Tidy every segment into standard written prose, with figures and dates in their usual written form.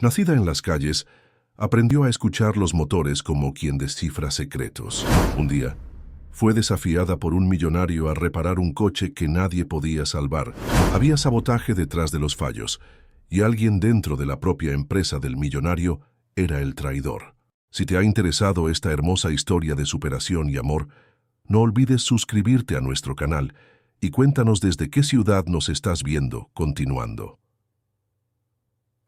Nacida en las calles, aprendió a escuchar los motores como quien descifra secretos. Un día, fue desafiada por un millonario a reparar un coche que nadie podía salvar. Había sabotaje detrás de los fallos, y alguien dentro de la propia empresa del millonario era el traidor. Si te ha interesado esta hermosa historia de superación y amor, no olvides suscribirte a nuestro canal y cuéntanos desde qué ciudad nos estás viendo. Continuando.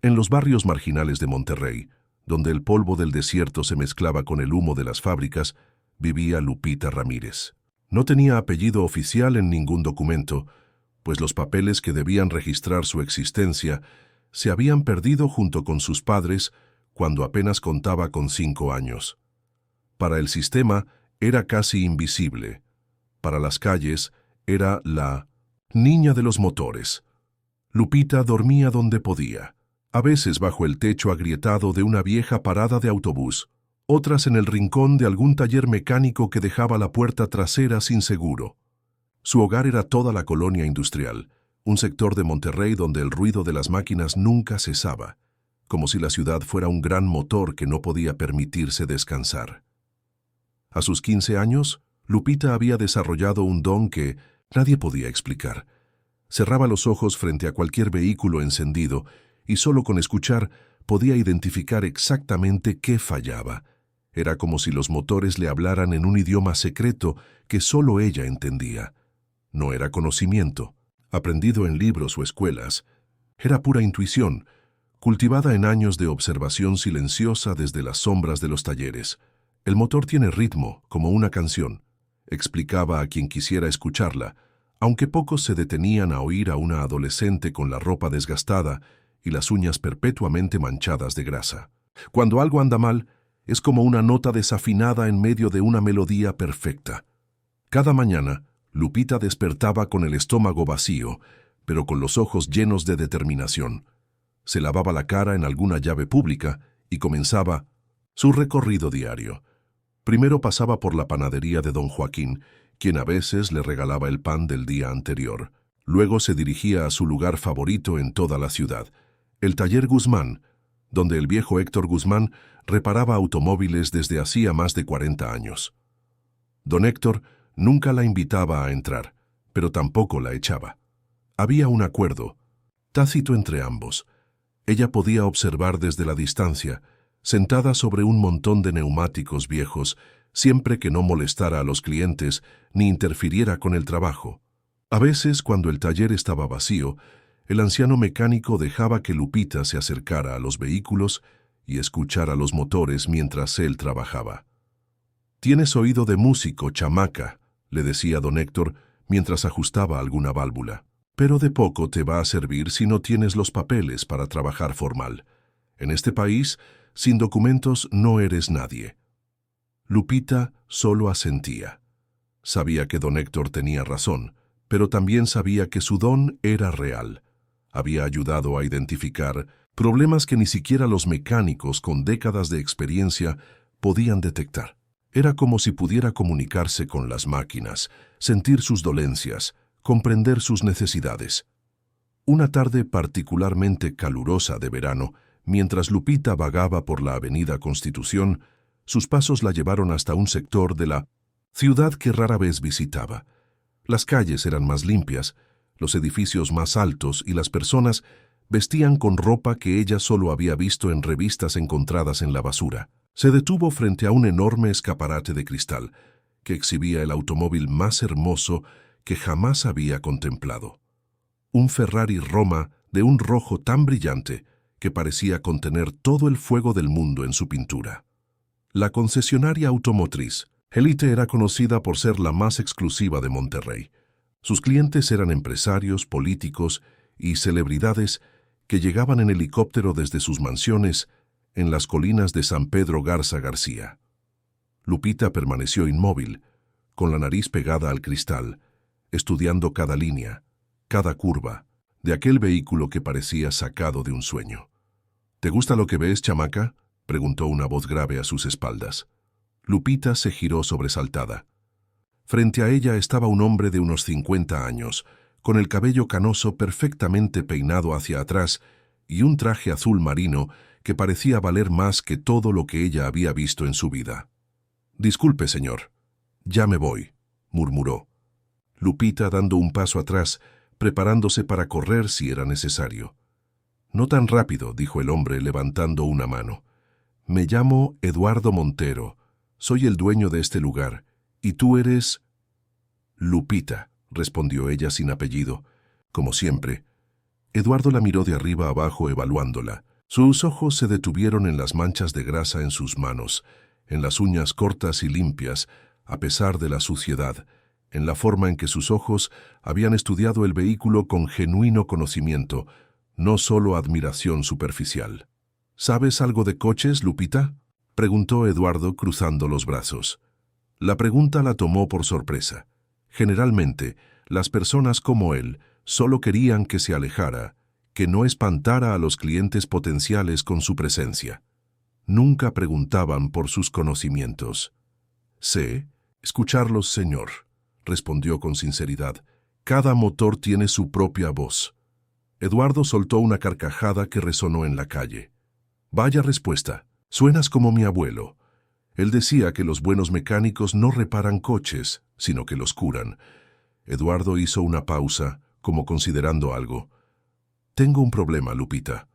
En los barrios marginales de Monterrey, donde el polvo del desierto se mezclaba con el humo de las fábricas, vivía Lupita Ramírez. No tenía apellido oficial en ningún documento, pues los papeles que debían registrar su existencia se habían perdido junto con sus padres cuando apenas contaba con 5 años. Para el sistema era casi invisible. Para las calles era la niña de los motores. Lupita dormía donde podía, a veces bajo el techo agrietado de una vieja parada de autobús, otras en el rincón de algún taller mecánico que dejaba la puerta trasera sin seguro. Su hogar era toda la colonia industrial, un sector de Monterrey donde el ruido de las máquinas nunca cesaba, como si la ciudad fuera un gran motor que no podía permitirse descansar. A sus 15 años, Lupita había desarrollado un don que nadie podía explicar. Cerraba los ojos frente a cualquier vehículo encendido y solo con escuchar podía identificar exactamente qué fallaba. Era como si los motores le hablaran en un idioma secreto que solo ella entendía. No era conocimiento, aprendido en libros o escuelas. Era pura intuición, cultivada en años de observación silenciosa desde las sombras de los talleres. El motor tiene ritmo, como una canción, explicaba a quien quisiera escucharla, aunque pocos se detenían a oír a una adolescente con la ropa desgastada y las uñas perpetuamente manchadas de grasa. Cuando algo anda mal, es como una nota desafinada en medio de una melodía perfecta. Cada mañana, Lupita despertaba con el estómago vacío, pero con los ojos llenos de determinación. Se lavaba la cara en alguna llave pública y comenzaba su recorrido diario. Primero pasaba por la panadería de don Joaquín, quien a veces le regalaba el pan del día anterior. Luego se dirigía a su lugar favorito en toda la ciudad, el taller Guzmán, donde el viejo Héctor Guzmán reparaba automóviles desde hacía más de 40 años. Don Héctor nunca la invitaba a entrar, pero tampoco la echaba. Había un acuerdo, tácito entre ambos. Ella podía observar desde la distancia, sentada sobre un montón de neumáticos viejos, siempre que no molestara a los clientes ni interfiriera con el trabajo. A veces, cuando el taller estaba vacío, el anciano mecánico dejaba que Lupita se acercara a los vehículos y escuchara los motores mientras él trabajaba. «Tienes oído de músico, chamaca», le decía don Héctor mientras ajustaba alguna válvula. «Pero de poco te va a servir si no tienes los papeles para trabajar formal. En este país, sin documentos no eres nadie». Lupita solo asentía. Sabía que don Héctor tenía razón, pero también sabía que su don era real. Había ayudado a identificar problemas que ni siquiera los mecánicos con décadas de experiencia podían detectar. Era como si pudiera comunicarse con las máquinas, sentir sus dolencias, comprender sus necesidades. Una tarde particularmente calurosa de verano, mientras Lupita vagaba por la avenida Constitución, sus pasos la llevaron hasta un sector de la ciudad que rara vez visitaba. Las calles eran más limpias, los edificios más altos y las personas vestían con ropa que ella solo había visto en revistas encontradas en la basura. Se detuvo frente a un enorme escaparate de cristal que exhibía el automóvil más hermoso que jamás había contemplado. Un Ferrari Roma de un rojo tan brillante que parecía contener todo el fuego del mundo en su pintura. La concesionaria automotriz Elite era conocida por ser la más exclusiva de Monterrey. Sus clientes eran empresarios, políticos y celebridades que llegaban en helicóptero desde sus mansiones en las colinas de San Pedro Garza García. Lupita permaneció inmóvil, con la nariz pegada al cristal, estudiando cada línea, cada curva, de aquel vehículo que parecía sacado de un sueño. «¿Te gusta lo que ves, chamaca?», preguntó una voz grave a sus espaldas. Lupita se giró sobresaltada. Frente a ella estaba un hombre de unos 50 años, con el cabello canoso perfectamente peinado hacia atrás y un traje azul marino que parecía valer más que todo lo que ella había visto en su vida. «Disculpe, señor. Ya me voy», murmuró. Lupita dando un paso atrás, preparándose para correr si era necesario. «No tan rápido», dijo el hombre levantando una mano. «Me llamo Eduardo Montero. Soy el dueño de este lugar. ¿Y tú eres...?» «Lupita», respondió ella sin apellido, como siempre. Eduardo la miró de arriba abajo evaluándola. Sus ojos se detuvieron en las manchas de grasa en sus manos, en las uñas cortas y limpias, a pesar de la suciedad, en la forma en que sus ojos habían estudiado el vehículo con genuino conocimiento, no solo admiración superficial. «¿Sabes algo de coches, Lupita?», preguntó Eduardo cruzando los brazos. La pregunta la tomó por sorpresa. Generalmente, las personas como él solo querían que se alejara, que no espantara a los clientes potenciales con su presencia. Nunca preguntaban por sus conocimientos. «Sé escucharlos, señor», respondió con sinceridad. «Cada motor tiene su propia voz». Eduardo soltó una carcajada que resonó en la calle. «Vaya respuesta. Suenas como mi abuelo. Él decía que los buenos mecánicos no reparan coches, sino que los curan». Eduardo hizo una pausa, como considerando algo. «Tengo un problema, Lupita.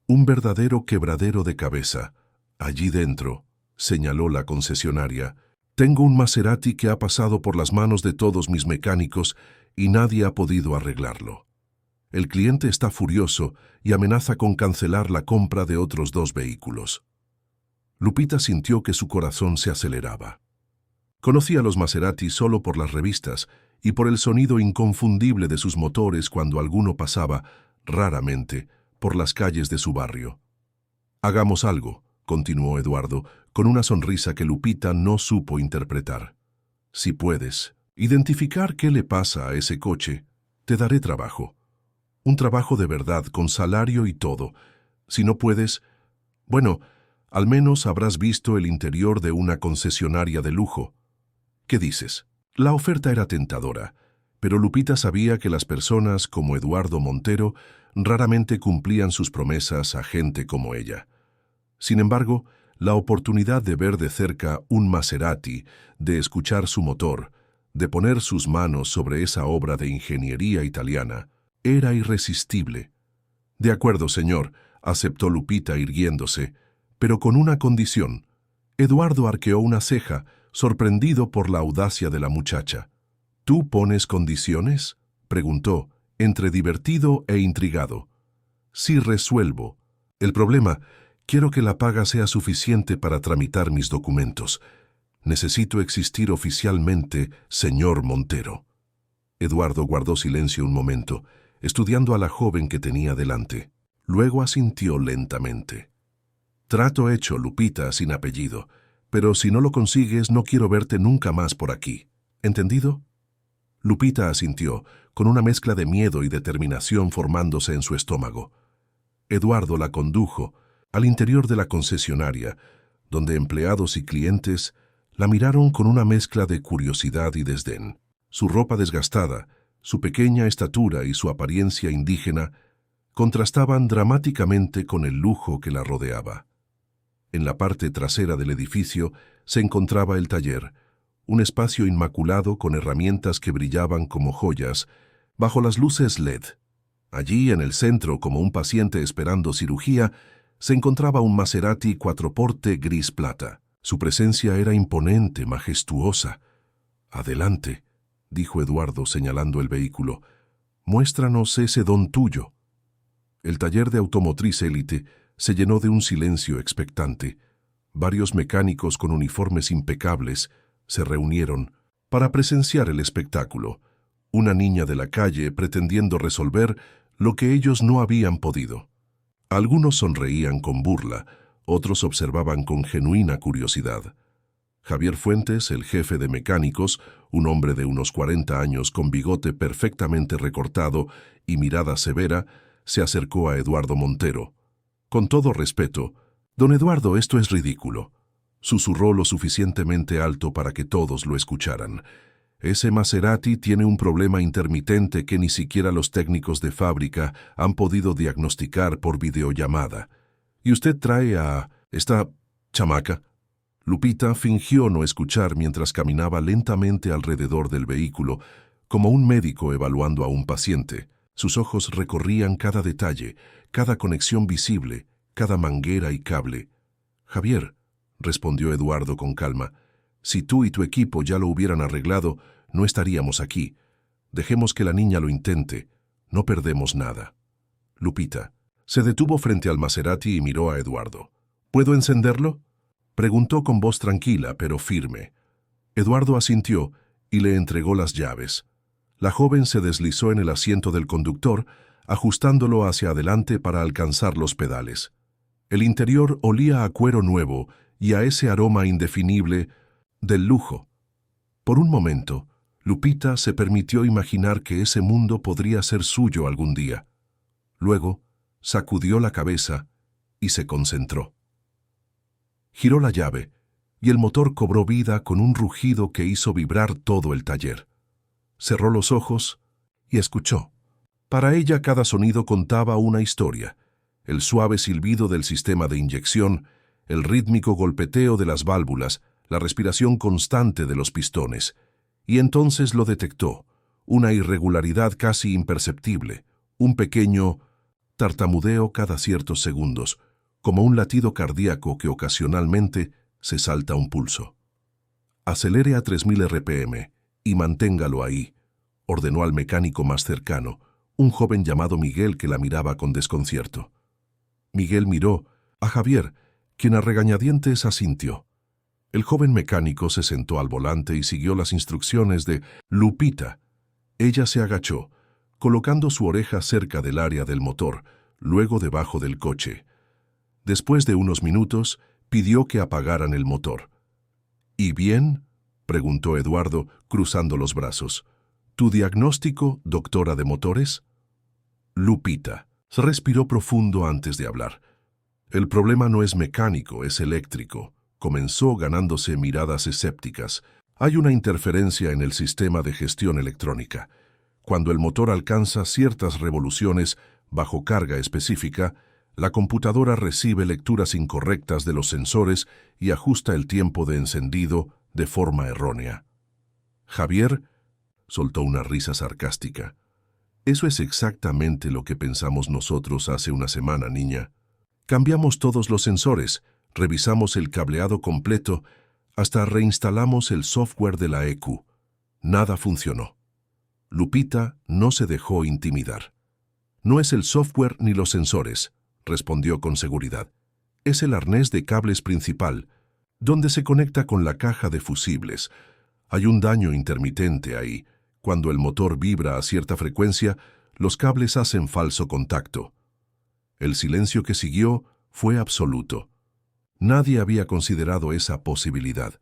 Un verdadero quebradero de cabeza. Allí dentro», señaló la concesionaria, «tengo un Maserati que ha pasado por las manos de todos mis mecánicos y nadie ha podido arreglarlo. El cliente está furioso y amenaza con cancelar la compra de otros 2 vehículos». Lupita sintió que su corazón se aceleraba. Conocía los Maserati solo por las revistas y por el sonido inconfundible de sus motores cuando alguno pasaba, raramente, por las calles de su barrio. «Hagamos algo», continuó Eduardo, con una sonrisa que Lupita no supo interpretar. «Si puedes identificar qué le pasa a ese coche, te daré trabajo. Un trabajo de verdad, con salario y todo. Si no puedes, bueno, al menos habrás visto el interior de una concesionaria de lujo. ¿Qué dices?». La oferta era tentadora, pero Lupita sabía que las personas como Eduardo Montero raramente cumplían sus promesas a gente como ella. Sin embargo, la oportunidad de ver de cerca un Maserati, de escuchar su motor, de poner sus manos sobre esa obra de ingeniería italiana, era irresistible. «De acuerdo, señor», aceptó Lupita irguiéndose, pero con una condición. Eduardo arqueó una ceja, sorprendido por la audacia de la muchacha. «¿Tú pones condiciones?», preguntó, entre divertido e intrigado. «Sí, resuelvo. El problema, quiero que la paga sea suficiente para tramitar mis documentos. Necesito existir oficialmente, señor Montero». Eduardo guardó silencio un momento, estudiando a la joven que tenía delante. Luego asintió lentamente. «Trato hecho, Lupita, sin apellido. Pero si no lo consigues, no quiero verte nunca más por aquí. ¿Entendido?». Lupita asintió, con una mezcla de miedo y determinación formándose en su estómago. Eduardo la condujo al interior de la concesionaria, donde empleados y clientes la miraron con una mezcla de curiosidad y desdén. Su ropa desgastada, su pequeña estatura y su apariencia indígena contrastaban dramáticamente con el lujo que la rodeaba. En la parte trasera del edificio se encontraba el taller, un espacio inmaculado con herramientas que brillaban como joyas, bajo las luces LED. Allí, en el centro, como un paciente esperando cirugía, se encontraba un Maserati cuatroporte gris plata. Su presencia era imponente, majestuosa. «Adelante», dijo Eduardo señalando el vehículo. «Muéstranos ese don tuyo». El taller de automotriz élite se llenó de un silencio expectante. Varios mecánicos con uniformes impecables se reunieron para presenciar el espectáculo. Una niña de la calle pretendiendo resolver lo que ellos no habían podido. Algunos sonreían con burla, otros observaban con genuina curiosidad. Javier Fuentes, el jefe de mecánicos, un hombre de unos 40 años con bigote perfectamente recortado y mirada severa, se acercó a Eduardo Montero. «Con todo respeto, don Eduardo, esto es ridículo», susurró lo suficientemente alto para que todos lo escucharan. «Ese Maserati tiene un problema intermitente que ni siquiera los técnicos de fábrica han podido diagnosticar por videollamada. ¿Y usted trae a esta chamaca? Lupita fingió no escuchar mientras caminaba lentamente alrededor del vehículo, como un médico evaluando a un paciente. Sus ojos recorrían cada detalle, cada conexión visible, cada manguera y cable. Javier, respondió Eduardo con calma, si tú y tu equipo ya lo hubieran arreglado, no estaríamos aquí. Dejemos que la niña lo intente. No perdemos nada. Lupita se detuvo frente al Maserati y miró a Eduardo. ¿Puedo encenderlo?, preguntó con voz tranquila pero firme. Eduardo asintió y le entregó las llaves. La joven se deslizó en el asiento del conductor, ajustándolo hacia adelante para alcanzar los pedales. El interior olía a cuero nuevo y a ese aroma indefinible del lujo. Por un momento, Lupita se permitió imaginar que ese mundo podría ser suyo algún día. Luego, sacudió la cabeza y se concentró. Giró la llave y el motor cobró vida con un rugido que hizo vibrar todo el taller. Cerró los ojos y escuchó. Para ella cada sonido contaba una historia. El suave silbido del sistema de inyección, el rítmico golpeteo de las válvulas, la respiración constante de los pistones. Y entonces lo detectó, una irregularidad casi imperceptible, un pequeño tartamudeo cada ciertos segundos, como un latido cardíaco que ocasionalmente se salta un pulso. Acelere a 3000 RPM y manténgalo ahí, ordenó al mecánico más cercano, un joven llamado Miguel que la miraba con desconcierto. Miguel miró a Javier, quien a regañadientes asintió. El joven mecánico se sentó al volante y siguió las instrucciones de Lupita. Ella se agachó, colocando su oreja cerca del área del motor, luego debajo del coche. Después de unos minutos, pidió que apagaran el motor. ¿Y bien?, preguntó Eduardo, cruzando los brazos. ¿Tu diagnóstico, doctora de motores? Lupita respiró profundo antes de hablar. El problema no es mecánico, es eléctrico. Comenzó ganándose miradas escépticas. Hay una interferencia en el sistema de gestión electrónica. Cuando el motor alcanza ciertas revoluciones bajo carga específica, la computadora recibe lecturas incorrectas de los sensores y ajusta el tiempo de encendido de forma errónea. Javier soltó una risa sarcástica. Eso es exactamente lo que pensamos nosotros hace una semana, niña. Cambiamos todos los sensores, revisamos el cableado completo, hasta reinstalamos el software de la EQ. Nada funcionó. Lupita no se dejó intimidar. No es el software ni los sensores, respondió con seguridad. Es el arnés de cables principal, donde se conecta con la caja de fusibles. Hay un daño intermitente ahí. Cuando el motor vibra a cierta frecuencia, los cables hacen falso contacto. El silencio que siguió fue absoluto. Nadie había considerado esa posibilidad.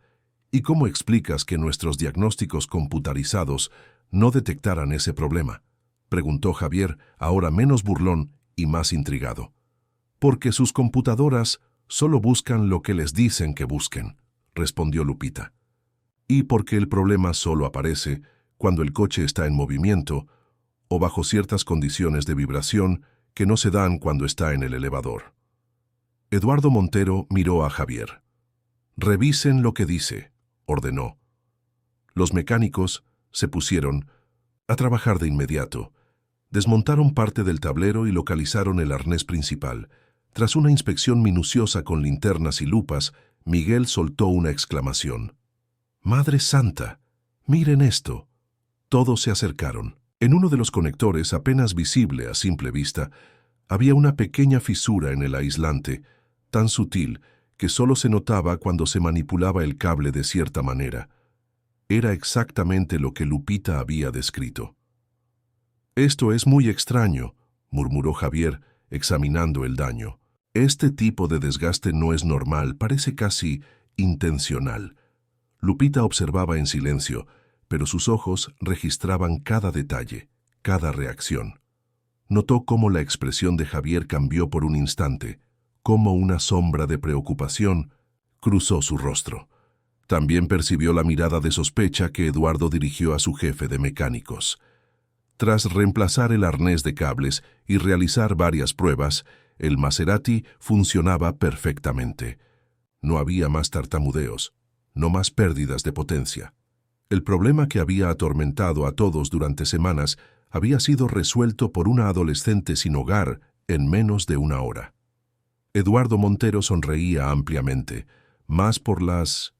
¿Y cómo explicas que nuestros diagnósticos computarizados no detectaran ese problema?, preguntó Javier, ahora menos burlón y más intrigado. Porque sus computadoras solo buscan lo que les dicen que busquen, respondió Lupita. Y porque el problema solo aparece cuando el coche está en movimiento o bajo ciertas condiciones de vibración que no se dan cuando está en el elevador. Eduardo Montero miró a Javier. «Revisen lo que dice», ordenó. Los mecánicos se pusieron a trabajar de inmediato. Desmontaron parte del tablero y localizaron el arnés principal. Tras una inspección minuciosa con linternas y lupas, Miguel soltó una exclamación. «¡Madre Santa! ¡Miren esto!». Todos se acercaron. En uno de los conectores, apenas visible a simple vista, había una pequeña fisura en el aislante, tan sutil que solo se notaba cuando se manipulaba el cable de cierta manera. Era exactamente lo que Lupita había descrito. «Esto es muy extraño», murmuró Javier, examinando el daño. «Este tipo de desgaste no es normal, parece casi intencional». Lupita observaba en silencio, pero sus ojos registraban cada detalle, cada reacción. Notó cómo la expresión de Javier cambió por un instante, cómo una sombra de preocupación cruzó su rostro. También percibió la mirada de sospecha que Eduardo dirigió a su jefe de mecánicos. Tras reemplazar el arnés de cables y realizar varias pruebas, El Maserati funcionaba perfectamente. No había más tartamudeos, no más pérdidas de potencia. El problema que había atormentado a todos durante semanas había sido resuelto por una adolescente sin hogar en menos de una hora. Eduardo Montero sonreía ampliamente, más por las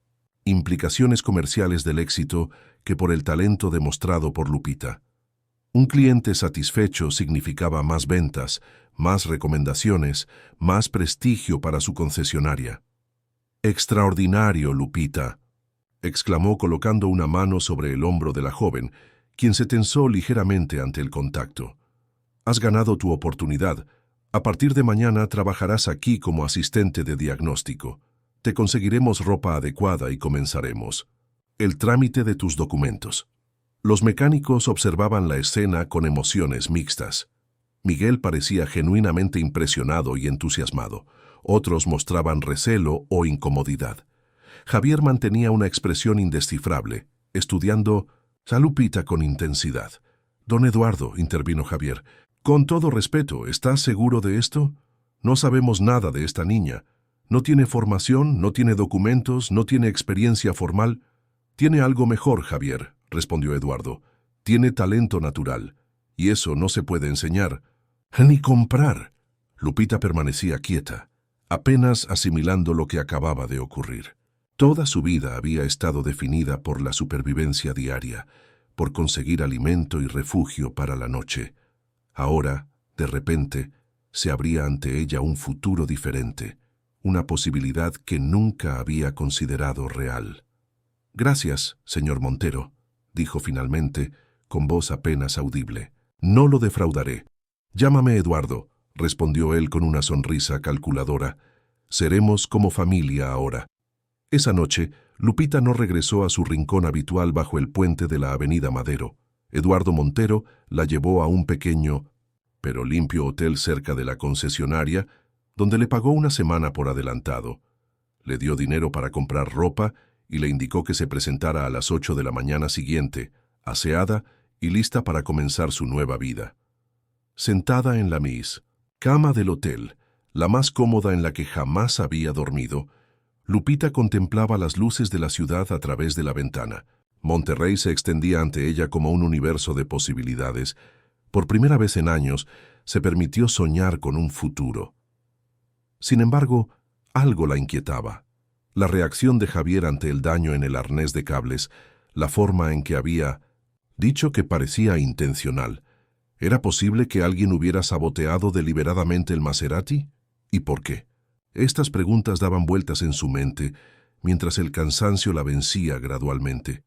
implicaciones comerciales del éxito que por el talento demostrado por Lupita. Un cliente satisfecho significaba más ventas, más recomendaciones, más prestigio para su concesionaria. «Extraordinario, Lupita», exclamó colocando una mano sobre el hombro de la joven, quien se tensó ligeramente ante el contacto. «Has ganado tu oportunidad. A partir de mañana trabajarás aquí como asistente de diagnóstico. Te conseguiremos ropa adecuada y comenzaremos el trámite de tus documentos». Los mecánicos observaban la escena con emociones mixtas. Miguel parecía genuinamente impresionado y entusiasmado. Otros mostraban recelo o incomodidad. Javier mantenía una expresión indescifrable, estudiando a Lupita con intensidad. «Don Eduardo», intervino Javier, «con todo respeto, ¿estás seguro de esto? No sabemos nada de esta niña. No tiene formación, no tiene documentos, no tiene experiencia formal». «Tiene algo mejor, Javier», respondió Eduardo. «Tiene talento natural, y eso no se puede enseñar, ni comprar». Lupita permanecía quieta, apenas asimilando lo que acababa de ocurrir. Toda su vida había estado definida por la supervivencia diaria, por conseguir alimento y refugio para la noche. Ahora, de repente, se abría ante ella un futuro diferente, una posibilidad que nunca había considerado real. «Gracias, señor Montero», dijo finalmente, con voz apenas audible. «No lo defraudaré». «Llámame Eduardo», respondió él con una sonrisa calculadora. «Seremos como familia ahora». Esa noche, Lupita no regresó a su rincón habitual bajo el puente de la avenida Madero. Eduardo Montero la llevó a un pequeño, pero limpio hotel cerca de la concesionaria, donde le pagó una semana por adelantado. Le dio dinero para comprar ropa y le indicó que se presentara a las 8 de la mañana siguiente, aseada y lista para comenzar su nueva vida. Sentada en la cama del hotel, la más cómoda en la que jamás había dormido, Lupita contemplaba las luces de la ciudad a través de la ventana. Monterrey se extendía ante ella como un universo de posibilidades. Por primera vez en años, se permitió soñar con un futuro. Sin embargo, algo la inquietaba. La reacción de Javier ante el daño en el arnés de cables, la forma en que había dicho que parecía intencional. ¿Era posible que alguien hubiera saboteado deliberadamente el Maserati? ¿Y por qué? Estas preguntas daban vueltas en su mente, mientras el cansancio la vencía gradualmente.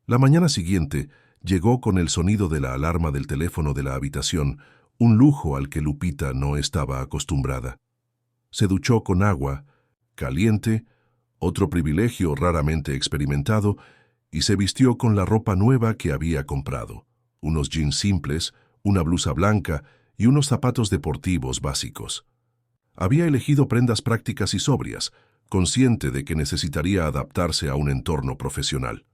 La mañana siguiente llegó con el sonido de la alarma del teléfono de la habitación, un lujo al que Lupita no estaba acostumbrada. Se duchó con agua caliente, otro privilegio raramente experimentado, y se vistió con la ropa nueva que había comprado, unos jeans simples, una blusa blanca y unos zapatos deportivos básicos. Había elegido prendas prácticas y sobrias, consciente de que necesitaría adaptarse a un entorno profesional.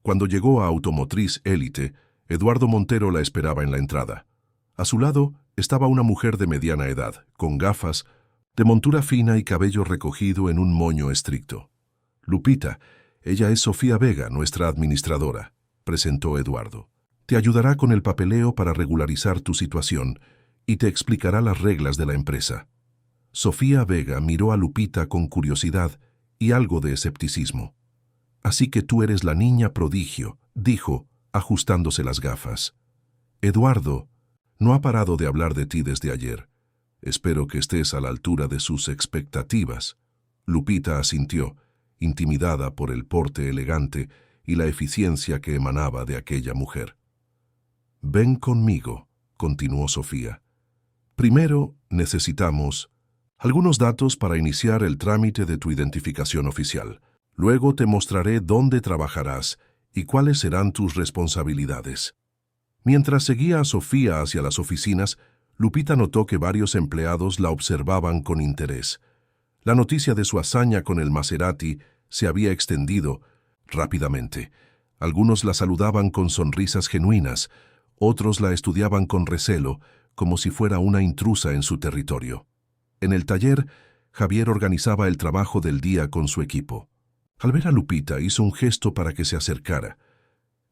Cuando llegó a Automotriz Élite, Eduardo Montero la esperaba en la entrada. A su lado estaba una mujer de mediana edad, con gafas, de montura fina y cabello recogido en un moño estricto. «Lupita, ella es Sofía Vega, nuestra administradora», presentó Eduardo. «Te ayudará con el papeleo para regularizar tu situación y te explicará las reglas de la empresa». Sofía Vega miró a Lupita con curiosidad y algo de escepticismo. «Así que tú eres la niña prodigio», dijo, ajustándose las gafas. «Eduardo no ha parado de hablar de ti desde ayer. Espero que estés a la altura de sus expectativas». Lupita asintió, intimidada por el porte elegante y la eficiencia que emanaba de aquella mujer. «Ven conmigo», continuó Sofía. «Primero necesitamos algunos datos para iniciar el trámite de tu identificación oficial. Luego te mostraré dónde trabajarás y cuáles serán tus responsabilidades». Mientras seguía a Sofía hacia las oficinas, Lupita notó que varios empleados la observaban con interés. La noticia de su hazaña con el Maserati se había extendido rápidamente. Algunos la saludaban con sonrisas genuinas, otros la estudiaban con recelo, como si fuera una intrusa en su territorio. En el taller, Javier organizaba el trabajo del día con su equipo. Al ver a Lupita, hizo un gesto para que se acercara.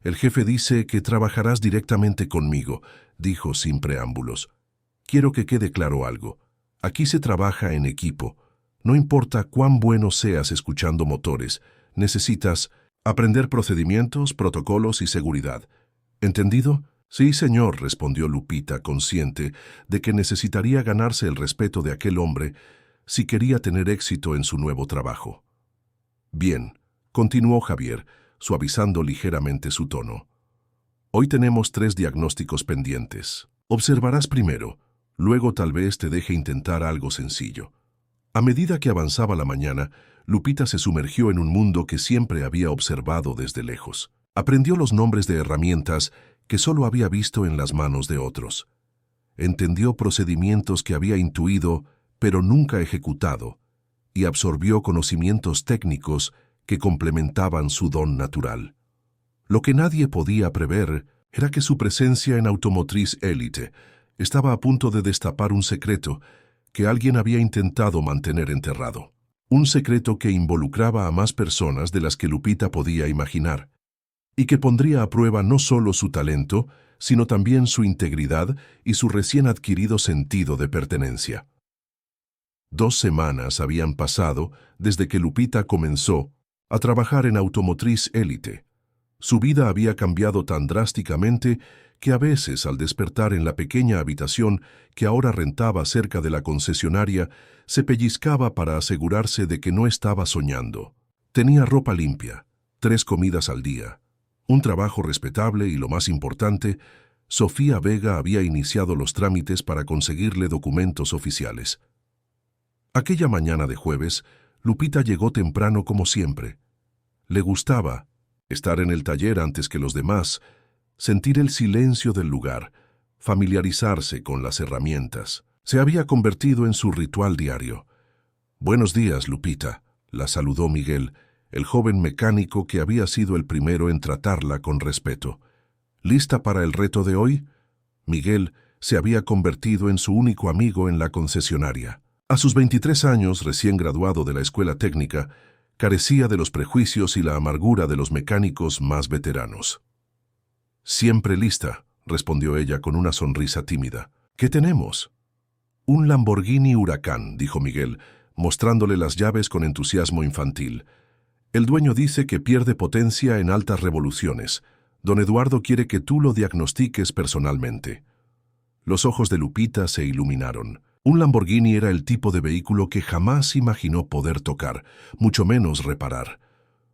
«El jefe dice que trabajarás directamente conmigo», dijo sin preámbulos. «Quiero que quede claro algo. Aquí se trabaja en equipo. No importa cuán bueno seas escuchando motores, necesitas aprender procedimientos, protocolos y seguridad. ¿Entendido?» «Sí, señor», respondió Lupita, consciente de que necesitaría ganarse el respeto de aquel hombre si quería tener éxito en su nuevo trabajo. «Bien», continuó Javier, suavizando ligeramente su tono. «Hoy tenemos 3 diagnósticos pendientes. Observarás primero, luego tal vez te deje intentar algo sencillo». A medida que avanzaba la mañana, Lupita se sumergió en un mundo que siempre había observado desde lejos. Aprendió los nombres de herramientas que solo había visto en las manos de otros. Entendió procedimientos que había intuido, pero nunca ejecutado, y absorbió conocimientos técnicos que complementaban su don natural. Lo que nadie podía prever era que su presencia en Automotriz Élite estaba a punto de destapar un secreto que alguien había intentado mantener enterrado. Un secreto que involucraba a más personas de las que Lupita podía imaginar, y que pondría a prueba no solo su talento, sino también su integridad y su recién adquirido sentido de pertenencia. 2 semanas habían pasado desde que Lupita comenzó a trabajar en Automotriz Élite. Su vida había cambiado tan drásticamente que a veces, al despertar en la pequeña habitación que ahora rentaba cerca de la concesionaria, se pellizcaba para asegurarse de que no estaba soñando. Tenía ropa limpia, 3 comidas al día, un trabajo respetable y, lo más importante, Sofía Vega había iniciado los trámites para conseguirle documentos oficiales. Aquella mañana de jueves, Lupita llegó temprano como siempre. Le gustaba estar en el taller antes que los demás, sentir el silencio del lugar, familiarizarse con las herramientas. Se había convertido en su ritual diario. «Buenos días, Lupita», la saludó Miguel, el joven mecánico que había sido el primero en tratarla con respeto. «¿Lista para el reto de hoy?» Miguel se había convertido en su único amigo en la concesionaria. A sus 23 años, recién graduado de la escuela técnica, carecía de los prejuicios y la amargura de los mecánicos más veteranos. «Siempre lista», respondió ella con una sonrisa tímida. «¿Qué tenemos?» «Un Lamborghini Huracán», dijo Miguel, mostrándole las llaves con entusiasmo infantil. «El dueño dice que pierde potencia en altas revoluciones. Don Eduardo quiere que tú lo diagnostiques personalmente». Los ojos de Lupita se iluminaron. Un Lamborghini era el tipo de vehículo que jamás imaginó poder tocar, mucho menos reparar.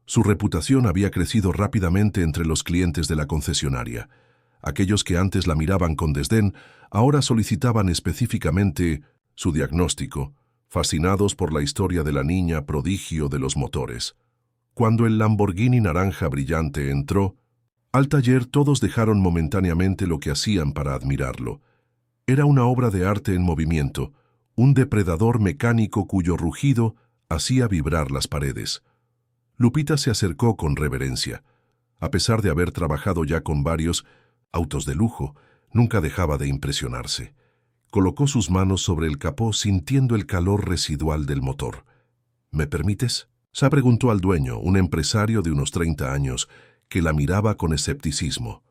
Su reputación había crecido rápidamente entre los clientes de la concesionaria. Aquellos que antes la miraban con desdén, ahora solicitaban específicamente su diagnóstico, fascinados por la historia de la niña prodigio de los motores. Cuando el Lamborghini naranja brillante entró al taller, todos dejaron momentáneamente lo que hacían para admirarlo. Era una obra de arte en movimiento, un depredador mecánico cuyo rugido hacía vibrar las paredes. Lupita se acercó con reverencia. A pesar de haber trabajado ya con varios autos de lujo, nunca dejaba de impresionarse. Colocó sus manos sobre el capó sintiendo el calor residual del motor. «¿Me permites?», se preguntó al dueño, un empresario de unos 30 años, que la miraba con escepticismo.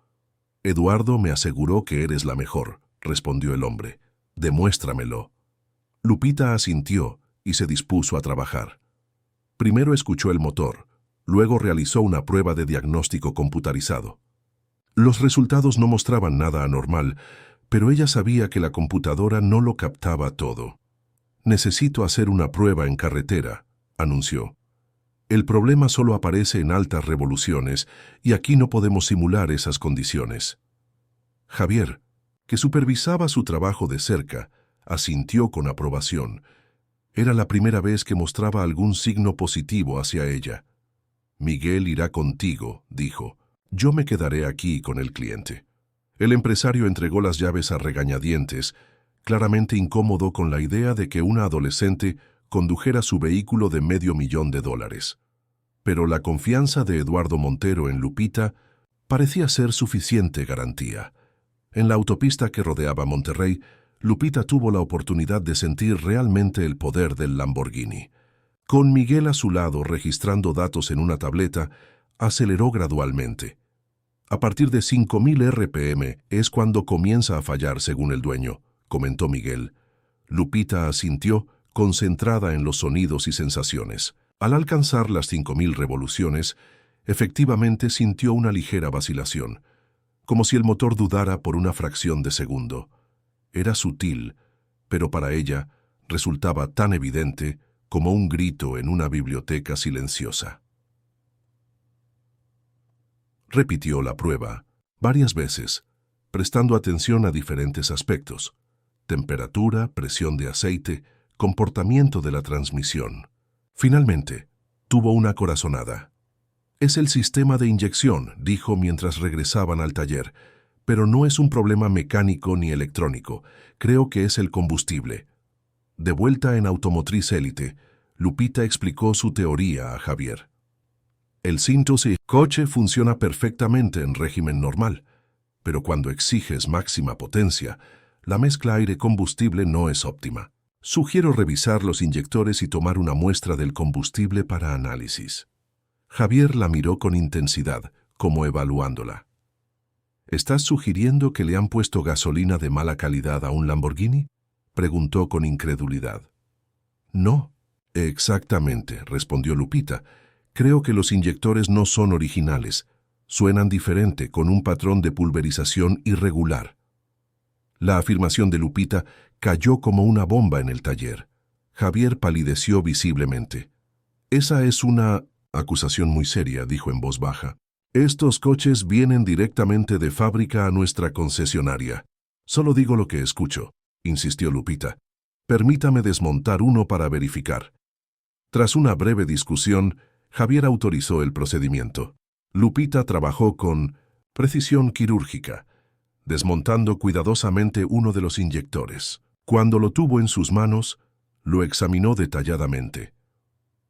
«Eduardo me aseguró que eres la mejor», respondió el hombre. «Demuéstramelo». Lupita asintió y se dispuso a trabajar. Primero escuchó el motor, luego realizó una prueba de diagnóstico computarizado. Los resultados no mostraban nada anormal, pero ella sabía que la computadora no lo captaba todo. «Necesito hacer una prueba en carretera», anunció. «El problema solo aparece en altas revoluciones y aquí no podemos simular esas condiciones». Javier, que supervisaba su trabajo de cerca, asintió con aprobación. Era la primera vez que mostraba algún signo positivo hacia ella. «Miguel irá contigo», dijo. «Yo me quedaré aquí con el cliente». El empresario entregó las llaves a regañadientes, claramente incómodo con la idea de que una adolescente condujera su vehículo de $500,000. Pero la confianza de Eduardo Montero en Lupita parecía ser suficiente garantía. En la autopista que rodeaba Monterrey, Lupita tuvo la oportunidad de sentir realmente el poder del Lamborghini. Con Miguel a su lado registrando datos en una tableta, aceleró gradualmente. A partir de 5.000 RPM es cuando comienza a fallar según el dueño, comentó Miguel. Lupita asintió, concentrada en los sonidos y sensaciones. Al alcanzar las 5.000 revoluciones, efectivamente sintió una ligera vacilación, como si el motor dudara por una fracción de segundo. Era sutil, pero para ella resultaba tan evidente como un grito en una biblioteca silenciosa. Repitió la prueba varias veces, prestando atención a diferentes aspectos: temperatura, presión de aceite, comportamiento de la transmisión. Finalmente, tuvo una corazonada. «Es el sistema de inyección», dijo mientras regresaban al taller, «pero no es un problema mecánico ni electrónico. Creo que es el combustible». De vuelta en Automotriz Élite, Lupita explicó su teoría a Javier. El cinto-sí coche funciona perfectamente en régimen normal, pero cuando exiges máxima potencia, la mezcla aire-combustible no es óptima. Sugiero revisar los inyectores y tomar una muestra del combustible para análisis. Javier la miró con intensidad, como evaluándola. ¿Estás sugiriendo que le han puesto gasolina de mala calidad a un Lamborghini?, preguntó con incredulidad. No, exactamente, respondió Lupita. Creo que los inyectores no son originales. Suenan diferente, con un patrón de pulverización irregular. La afirmación de Lupita cayó como una bomba en el taller. Javier palideció visiblemente. Esa es una acusación muy seria, dijo en voz baja. Estos coches vienen directamente de fábrica a nuestra concesionaria. Solo digo lo que escucho, insistió Lupita. Permítame desmontar uno para verificar. Tras una breve discusión, Javier autorizó el procedimiento. Lupita trabajó con precisión quirúrgica, desmontando cuidadosamente uno de los inyectores. Cuando lo tuvo en sus manos, lo examinó detalladamente.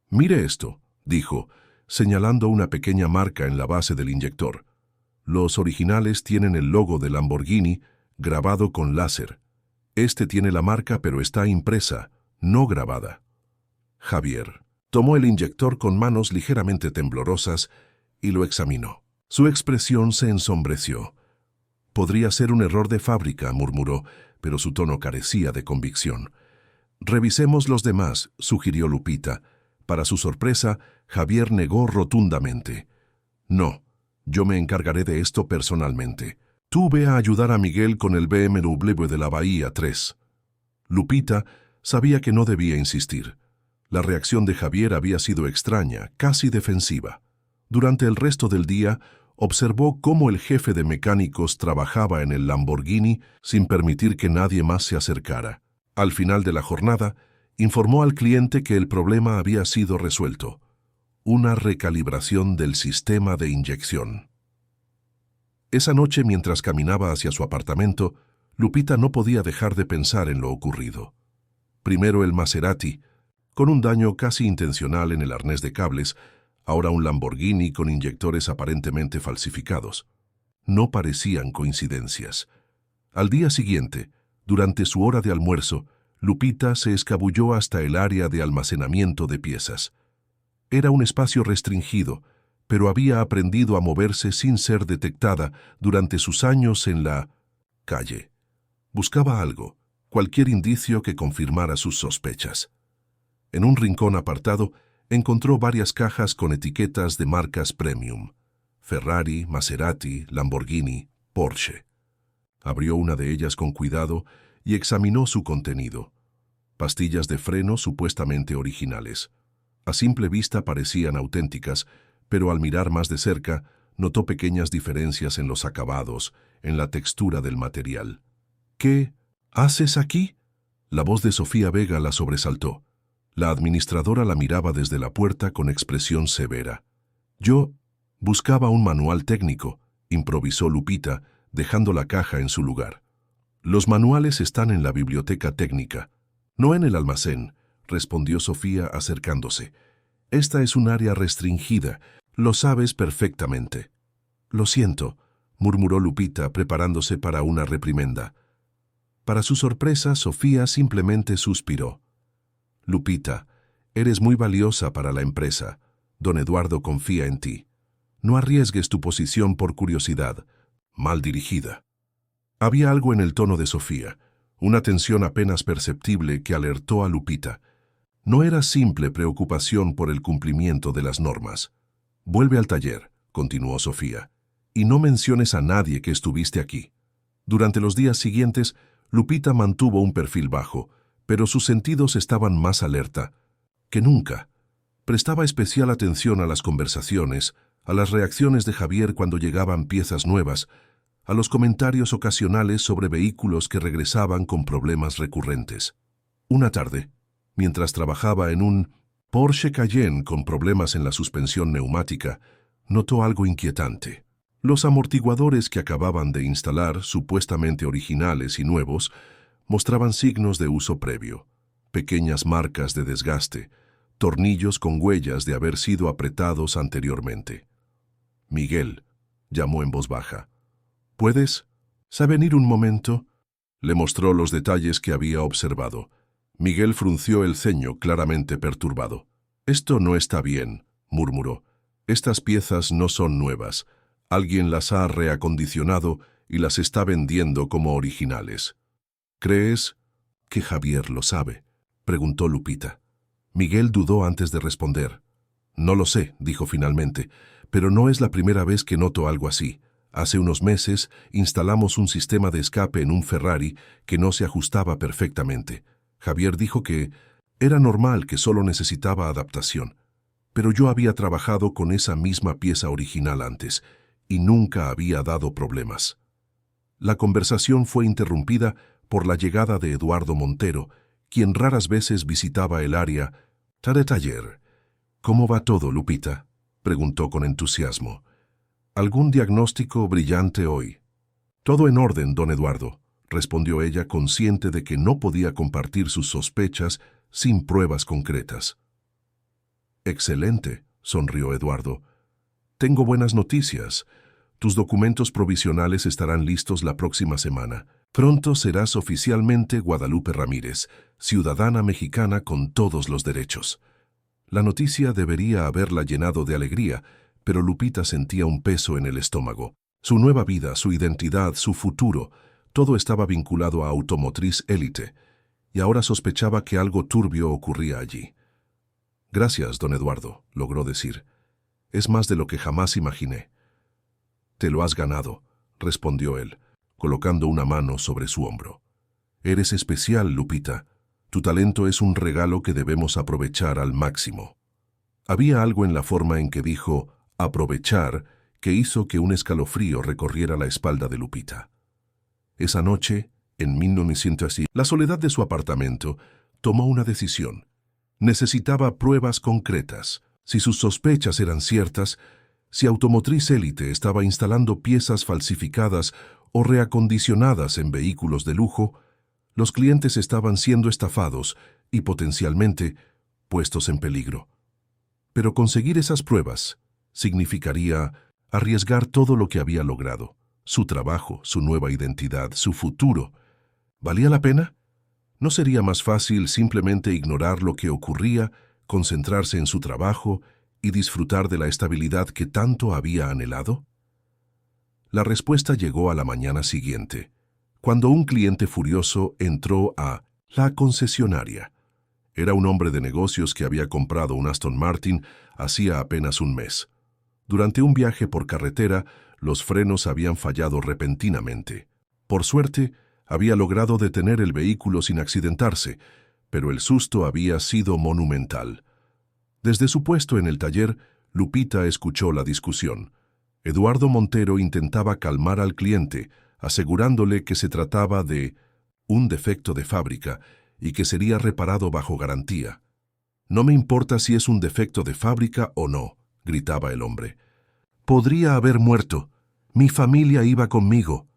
«Mire esto», dijo, señalando una pequeña marca en la base del inyector. Los originales tienen el logo de Lamborghini grabado con láser. Este tiene la marca, pero está impresa, no grabada. Javier tomó el inyector con manos ligeramente temblorosas y lo examinó. Su expresión se ensombreció. «Podría ser un error de fábrica», murmuró, pero su tono carecía de convicción. «Revisemos los demás», sugirió Lupita. Para su sorpresa, Javier negó rotundamente. «No, yo me encargaré de esto personalmente. Tú ve a ayudar a Miguel con el BMW de la Bahía 3». Lupita sabía que no debía insistir. La reacción de Javier había sido extraña, casi defensiva. Durante el resto del día, observó cómo el jefe de mecánicos trabajaba en el Lamborghini sin permitir que nadie más se acercara. Al final de la jornada, informó al cliente que el problema había sido resuelto: una recalibración del sistema de inyección. Esa noche, mientras caminaba hacia su apartamento, Lupita no podía dejar de pensar en lo ocurrido. Primero el Maserati, con un daño casi intencional en el arnés de cables, ahora un Lamborghini con inyectores aparentemente falsificados. No parecían coincidencias. Al día siguiente, durante su hora de almuerzo, Lupita se escabulló hasta el área de almacenamiento de piezas. Era un espacio restringido, pero había aprendido a moverse sin ser detectada durante sus años en la calle. Buscaba algo, cualquier indicio que confirmara sus sospechas. En un rincón apartado, encontró varias cajas con etiquetas de marcas premium: Ferrari, Maserati, Lamborghini, Porsche. Abrió una de ellas con cuidado y examinó su contenido. Pastillas de freno supuestamente originales. A simple vista parecían auténticas, pero al mirar más de cerca, notó pequeñas diferencias en los acabados, en la textura del material. «¿Qué haces aquí?», la voz de Sofía Vega la sobresaltó. La administradora la miraba desde la puerta con expresión severa. «Yo buscaba un manual técnico», improvisó Lupita, dejando la caja en su lugar. «Los manuales están en la biblioteca técnica, no en el almacén», respondió Sofía acercándose. «Esta es un área restringida, lo sabes perfectamente». «Lo siento», murmuró Lupita, preparándose para una reprimenda. Para su sorpresa, Sofía simplemente suspiró. Lupita, eres muy valiosa para la empresa. Don Eduardo confía en ti. No arriesgues tu posición por curiosidad, mal dirigida. Había algo en el tono de Sofía, una tensión apenas perceptible que alertó a Lupita. No era simple preocupación por el cumplimiento de las normas. Vuelve al taller, continuó Sofía, y no menciones a nadie que estuviste aquí. Durante los días siguientes, Lupita mantuvo un perfil bajo, pero sus sentidos estaban más alerta que nunca. Prestaba especial atención a las conversaciones, a las reacciones de Javier cuando llegaban piezas nuevas, a los comentarios ocasionales sobre vehículos que regresaban con problemas recurrentes. Una tarde, mientras trabajaba en un Porsche Cayenne con problemas en la suspensión neumática, notó algo inquietante. Los amortiguadores que acababan de instalar, supuestamente originales y nuevos, mostraban signos de uso previo, pequeñas marcas de desgaste, tornillos con huellas de haber sido apretados anteriormente. «Miguel», llamó en voz baja. «¿Puedes venir un momento?». Le mostró los detalles que había observado. Miguel frunció el ceño, claramente perturbado. «Esto no está bien», murmuró. «Estas piezas no son nuevas. Alguien las ha reacondicionado y las está vendiendo como originales». «¿Crees que Javier lo sabe?», preguntó Lupita. Miguel dudó antes de responder. «No lo sé», dijo finalmente, «pero no es la primera vez que noto algo así. Hace unos meses instalamos un sistema de escape en un Ferrari que no se ajustaba perfectamente. Javier dijo que era normal, que solo necesitaba adaptación. Pero yo había trabajado con esa misma pieza original antes y nunca había dado problemas». La conversación fue interrumpida por la llegada de Eduardo Montero, quien raras veces visitaba el área de taller. «¿Cómo va todo, Lupita?», preguntó con entusiasmo. «¿Algún diagnóstico brillante hoy?». «Todo en orden, don Eduardo», respondió ella, consciente de que no podía compartir sus sospechas sin pruebas concretas. «Excelente», sonrió Eduardo. «Tengo buenas noticias. Tus documentos provisionales estarán listos la próxima semana. Pronto serás oficialmente Guadalupe Ramírez, ciudadana mexicana con todos los derechos». La noticia debería haberla llenado de alegría, pero Lupita sentía un peso en el estómago. Su nueva vida, su identidad, su futuro, todo estaba vinculado a Automotriz Élite, y ahora sospechaba que algo turbio ocurría allí. «Gracias, don Eduardo», logró decir. «Es más de lo que jamás imaginé». «Te lo has ganado», respondió él, colocando una mano sobre su hombro. «Eres especial, Lupita. Tu talento es un regalo que debemos aprovechar al máximo». Había algo en la forma en que dijo «aprovechar» que hizo que un escalofrío recorriera la espalda de Lupita. Esa noche, en 1900, la soledad de su apartamento, tomó una decisión. Necesitaba pruebas concretas. Si sus sospechas eran ciertas, si Automotriz Élite estaba instalando piezas falsificadas o reacondicionadas en vehículos de lujo, los clientes estaban siendo estafados y potencialmente puestos en peligro. Pero conseguir esas pruebas significaría arriesgar todo lo que había logrado, su trabajo, su nueva identidad, su futuro. ¿Valía la pena? ¿No sería más fácil simplemente ignorar lo que ocurría, concentrarse en su trabajo y disfrutar de la estabilidad que tanto había anhelado? La respuesta llegó a la mañana siguiente, cuando un cliente furioso entró a la concesionaria. Era un hombre de negocios que había comprado un Aston Martin hacía apenas un mes. Durante un viaje por carretera, los frenos habían fallado repentinamente. Por suerte, había logrado detener el vehículo sin accidentarse, pero el susto había sido monumental. Desde su puesto en el taller, Lupita escuchó la discusión. Eduardo Montero intentaba calmar al cliente, asegurándole que se trataba de un defecto de fábrica y que sería reparado bajo garantía. «No me importa si es un defecto de fábrica o no», gritaba el hombre. «Podría haber muerto. Mi familia iba conmigo».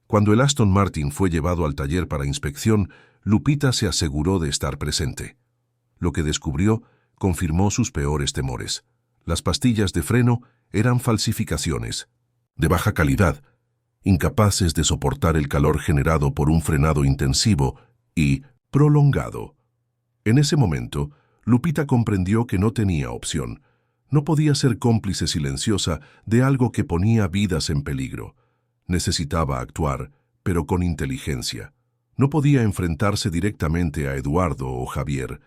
Cuando el Aston Martin fue llevado al taller para inspección, Lupita se aseguró de estar presente. Lo que descubrió confirmó sus peores temores. Las pastillas de freno eran falsificaciones, de baja calidad, incapaces de soportar el calor generado por un frenado intensivo y prolongado. En ese momento, Lupita comprendió que no tenía opción. No podía ser cómplice silenciosa de algo que ponía vidas en peligro. Necesitaba actuar, pero con inteligencia. No podía enfrentarse directamente a Eduardo o Javier.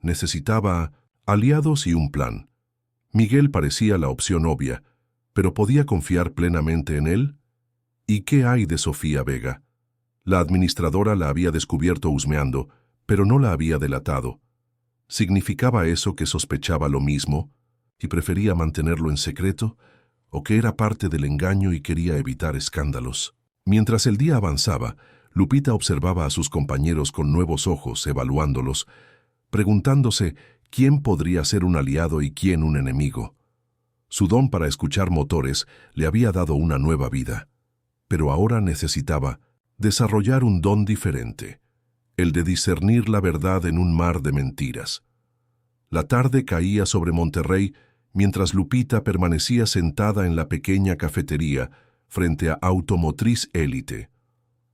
Necesitaba aliados y un plan. Miguel parecía la opción obvia, pero ¿podía confiar plenamente en él? ¿Y qué hay de Sofía Vega? La administradora la había descubierto husmeando, pero no la había delatado. ¿Significaba eso que sospechaba lo mismo y prefería mantenerlo en secreto, o que era parte del engaño y quería evitar escándalos? Mientras el día avanzaba, Lupita observaba a sus compañeros con nuevos ojos, evaluándolos, preguntándose quién podría ser un aliado y quién un enemigo. Su don para escuchar motores le había dado una nueva vida, pero ahora necesitaba desarrollar un don diferente, el de discernir la verdad en un mar de mentiras. La tarde caía sobre Monterrey mientras Lupita permanecía sentada en la pequeña cafetería frente a Automotriz Élite.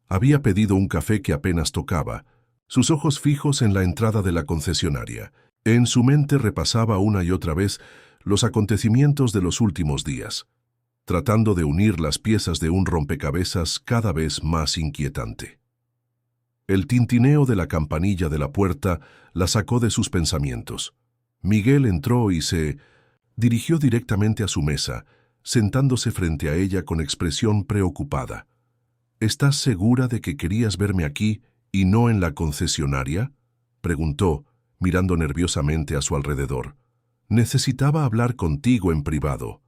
Había pedido un café que apenas tocaba, sus ojos fijos en la entrada de la concesionaria. En su mente repasaba una y otra vez los acontecimientos de los últimos días, tratando de unir las piezas de un rompecabezas cada vez más inquietante. El tintineo de la campanilla de la puerta la sacó de sus pensamientos. Miguel entró y se dirigió directamente a su mesa, sentándose frente a ella con expresión preocupada. «¿Estás segura de que querías verme aquí y no en la concesionaria?», preguntó, mirando nerviosamente a su alrededor. «Necesitaba hablar contigo en privado»,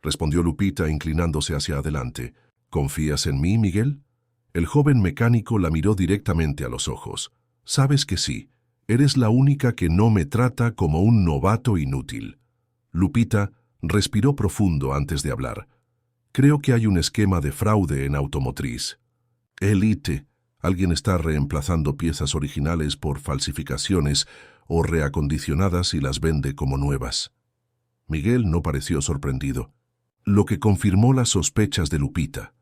respondió Lupita inclinándose hacia adelante. «¿Confías en mí, Miguel?». El joven mecánico la miró directamente a los ojos. «Sabes que sí, eres la única que no me trata como un novato inútil». Lupita respiró profundo antes de hablar. «Creo que hay un esquema de fraude en Automotriz Élite. Alguien está reemplazando piezas originales por falsificaciones o reacondicionadas y las vende como nuevas». Miguel no pareció sorprendido, lo que confirmó las sospechas de Lupita.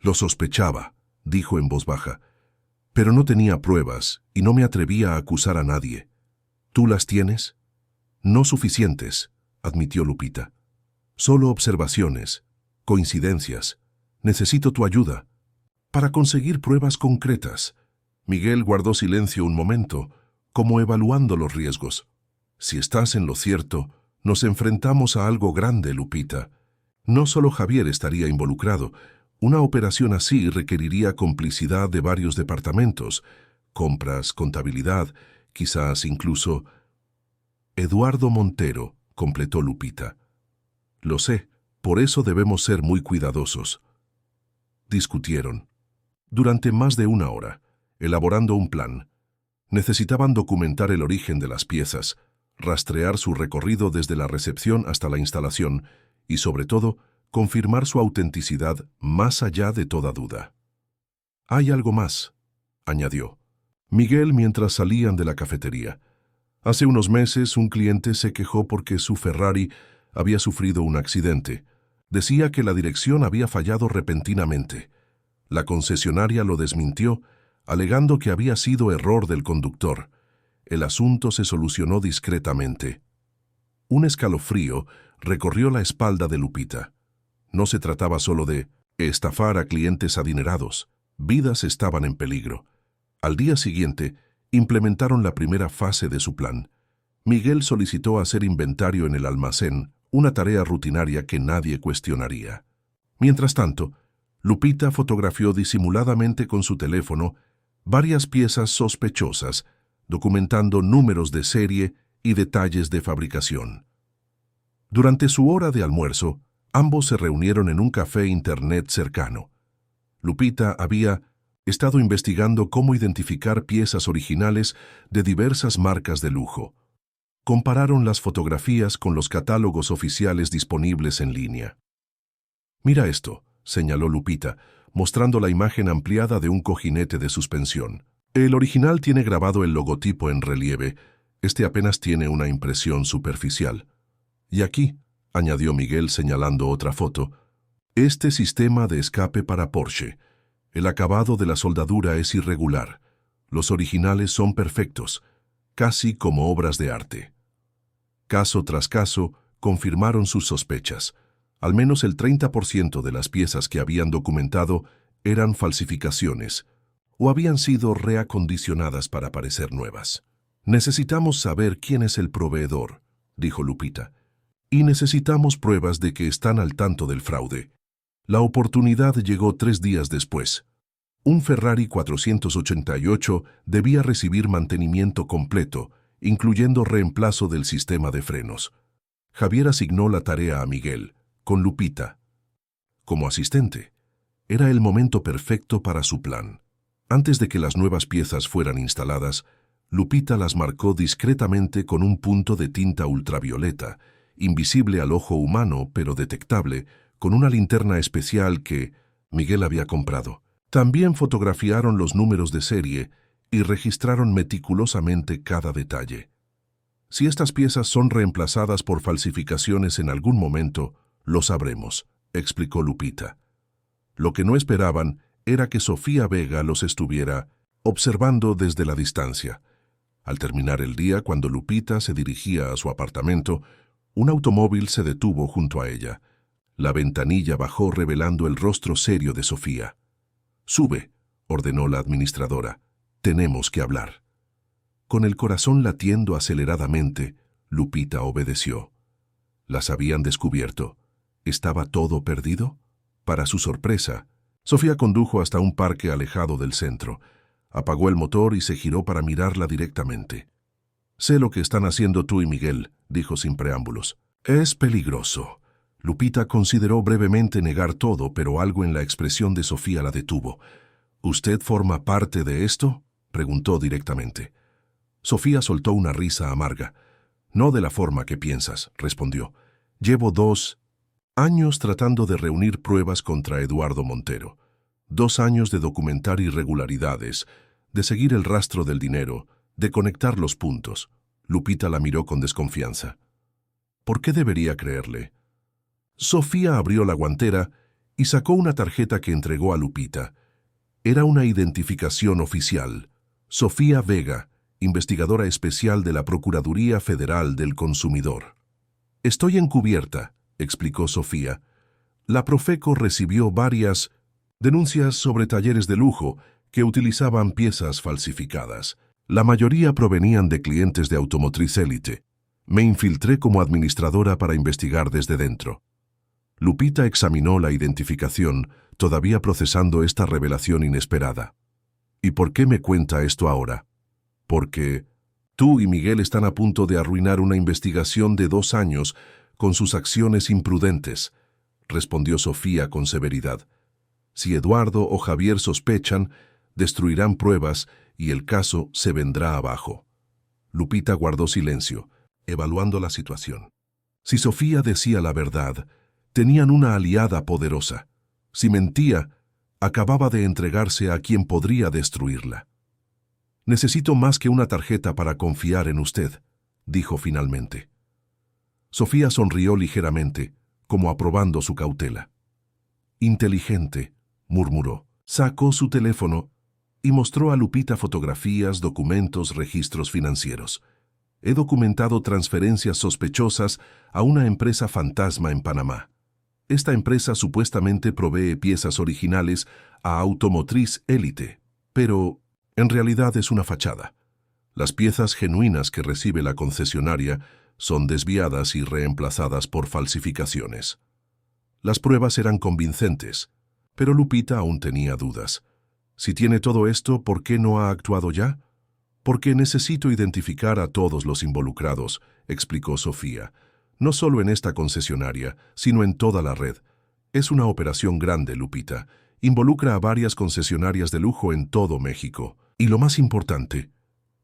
«Lo sospechaba», dijo en voz baja, «pero no tenía pruebas y no me atrevía a acusar a nadie». «¿Tú las tienes?». «No suficientes», admitió Lupita. «Solo observaciones, coincidencias. Necesito tu ayuda para conseguir pruebas concretas». Miguel guardó silencio un momento, como evaluando los riesgos. «Si estás en lo cierto, nos enfrentamos a algo grande, Lupita. No solo Javier estaría involucrado. Una operación así requeriría complicidad de varios departamentos, compras, contabilidad, quizás incluso...». «Eduardo Montero», completó Lupita. «Lo sé, por eso debemos ser muy cuidadosos». Discutieron. Durante más de una hora, elaborando un plan. Necesitaban documentar el origen de las piezas, rastrear su recorrido desde la recepción hasta la instalación y, sobre todo, confirmar su autenticidad más allá de toda duda. «Hay algo más», añadió Miguel mientras salían de la cafetería. «Hace unos meses un cliente se quejó porque su Ferrari había sufrido un accidente. Decía que la dirección había fallado repentinamente. La concesionaria lo desmintió, alegando que había sido error del conductor. El asunto se solucionó discretamente». Un escalofrío recorrió la espalda de Lupita. No se trataba solo de estafar a clientes adinerados. Vidas estaban en peligro. Al día siguiente, implementaron la primera fase de su plan. Miguel solicitó hacer inventario en el almacén, una tarea rutinaria que nadie cuestionaría. Mientras tanto, Lupita fotografió disimuladamente con su teléfono varias piezas sospechosas, documentando números de serie y detalles de fabricación. Durante su hora de almuerzo, ambos se reunieron en un café internet cercano. Lupita había estado investigando cómo identificar piezas originales de diversas marcas de lujo. Compararon las fotografías con los catálogos oficiales disponibles en línea. «Mira esto», señaló Lupita, mostrando la imagen ampliada de un cojinete de suspensión. «El original tiene grabado el logotipo en relieve, este apenas tiene una impresión superficial». «Y aquí», añadió Miguel señalando otra foto, Este sistema de escape para Porsche. El acabado de la soldadura es irregular. Los originales son perfectos, casi como obras de arte. Caso tras caso, confirmaron sus sospechas. Al menos el 30% de las piezas que habían documentado eran falsificaciones o habían sido reacondicionadas para parecer nuevas. Necesitamos saber quién es el proveedor, dijo Lupita, y necesitamos pruebas de que están al tanto del fraude. La oportunidad llegó 3 días después. Un Ferrari 488 debía recibir mantenimiento completo, incluyendo reemplazo del sistema de frenos. Javier asignó la tarea a Miguel, con Lupita como asistente. Era el momento perfecto para su plan. Antes de que las nuevas piezas fueran instaladas, Lupita las marcó discretamente con un punto de tinta ultravioleta, invisible al ojo humano pero detectable, con una linterna especial que Miguel había comprado. También fotografiaron los números de serie y registraron meticulosamente cada detalle. Si estas piezas son reemplazadas por falsificaciones en algún momento, lo sabremos, explicó Lupita. Lo que no esperaban era que Sofía Vega los estuviera observando desde la distancia. Al terminar el día, cuando Lupita se dirigía a su apartamento, un automóvil se detuvo junto a ella. La ventanilla bajó revelando el rostro serio de Sofía. «Sube», ordenó la administradora. «Tenemos que hablar». Con el corazón latiendo aceleradamente, Lupita obedeció. ¿Las habían descubierto? ¿Estaba todo perdido? Para su sorpresa, Sofía condujo hasta un parque alejado del centro. Apagó el motor y se giró para mirarla directamente. «Sé lo que están haciendo tú y Miguel», dijo sin preámbulos. «Es peligroso». Lupita consideró brevemente negar todo, pero algo en la expresión de Sofía la detuvo. «¿Usted forma parte de esto?», preguntó directamente. Sofía soltó una risa amarga. «No de la forma que piensas», respondió. «Llevo 2 años tratando de reunir pruebas contra Eduardo Montero. 2 años de documentar irregularidades, de seguir el rastro del dinero, de conectar los puntos». Lupita la miró con desconfianza. ¿Por qué debería creerle? Sofía abrió la guantera y sacó una tarjeta que entregó a Lupita. Era una identificación oficial. Sofía Vega, investigadora especial de la Procuraduría Federal del Consumidor. «Estoy encubierta», explicó Sofía. «La Profeco recibió varias denuncias sobre talleres de lujo que utilizaban piezas falsificadas. La mayoría provenían de clientes de Automotriz Élite. Me infiltré como administradora para investigar desde dentro». Lupita examinó la identificación, todavía procesando esta revelación inesperada. «¿Y por qué me cuenta esto ahora?» «Porque tú y Miguel están a punto de arruinar una investigación de 2 años con sus acciones imprudentes», respondió Sofía con severidad. «Si Eduardo o Javier sospechan, destruirán pruebas y el caso se vendrá abajo». Lupita guardó silencio, evaluando la situación. Si Sofía decía la verdad, tenían una aliada poderosa. Si mentía, acababa de entregarse a quien podría destruirla. «Necesito más que una tarjeta para confiar en usted», dijo finalmente. Sofía sonrió ligeramente, como aprobando su cautela. «Inteligente», murmuró. Sacó su teléfono y mostró a Lupita fotografías, documentos, registros financieros. «He documentado transferencias sospechosas a una empresa fantasma en Panamá. Esta empresa supuestamente provee piezas originales a Automotriz Élite, pero en realidad es una fachada. Las piezas genuinas que recibe la concesionaria son desviadas y reemplazadas por falsificaciones». Las pruebas eran convincentes, pero Lupita aún tenía dudas. Si tiene todo esto, ¿por qué no ha actuado ya? «Porque necesito identificar a todos los involucrados», explicó Sofía. «No solo en esta concesionaria, sino en toda la red. Es una operación grande, Lupita. Involucra a varias concesionarias de lujo en todo México. Y lo más importante,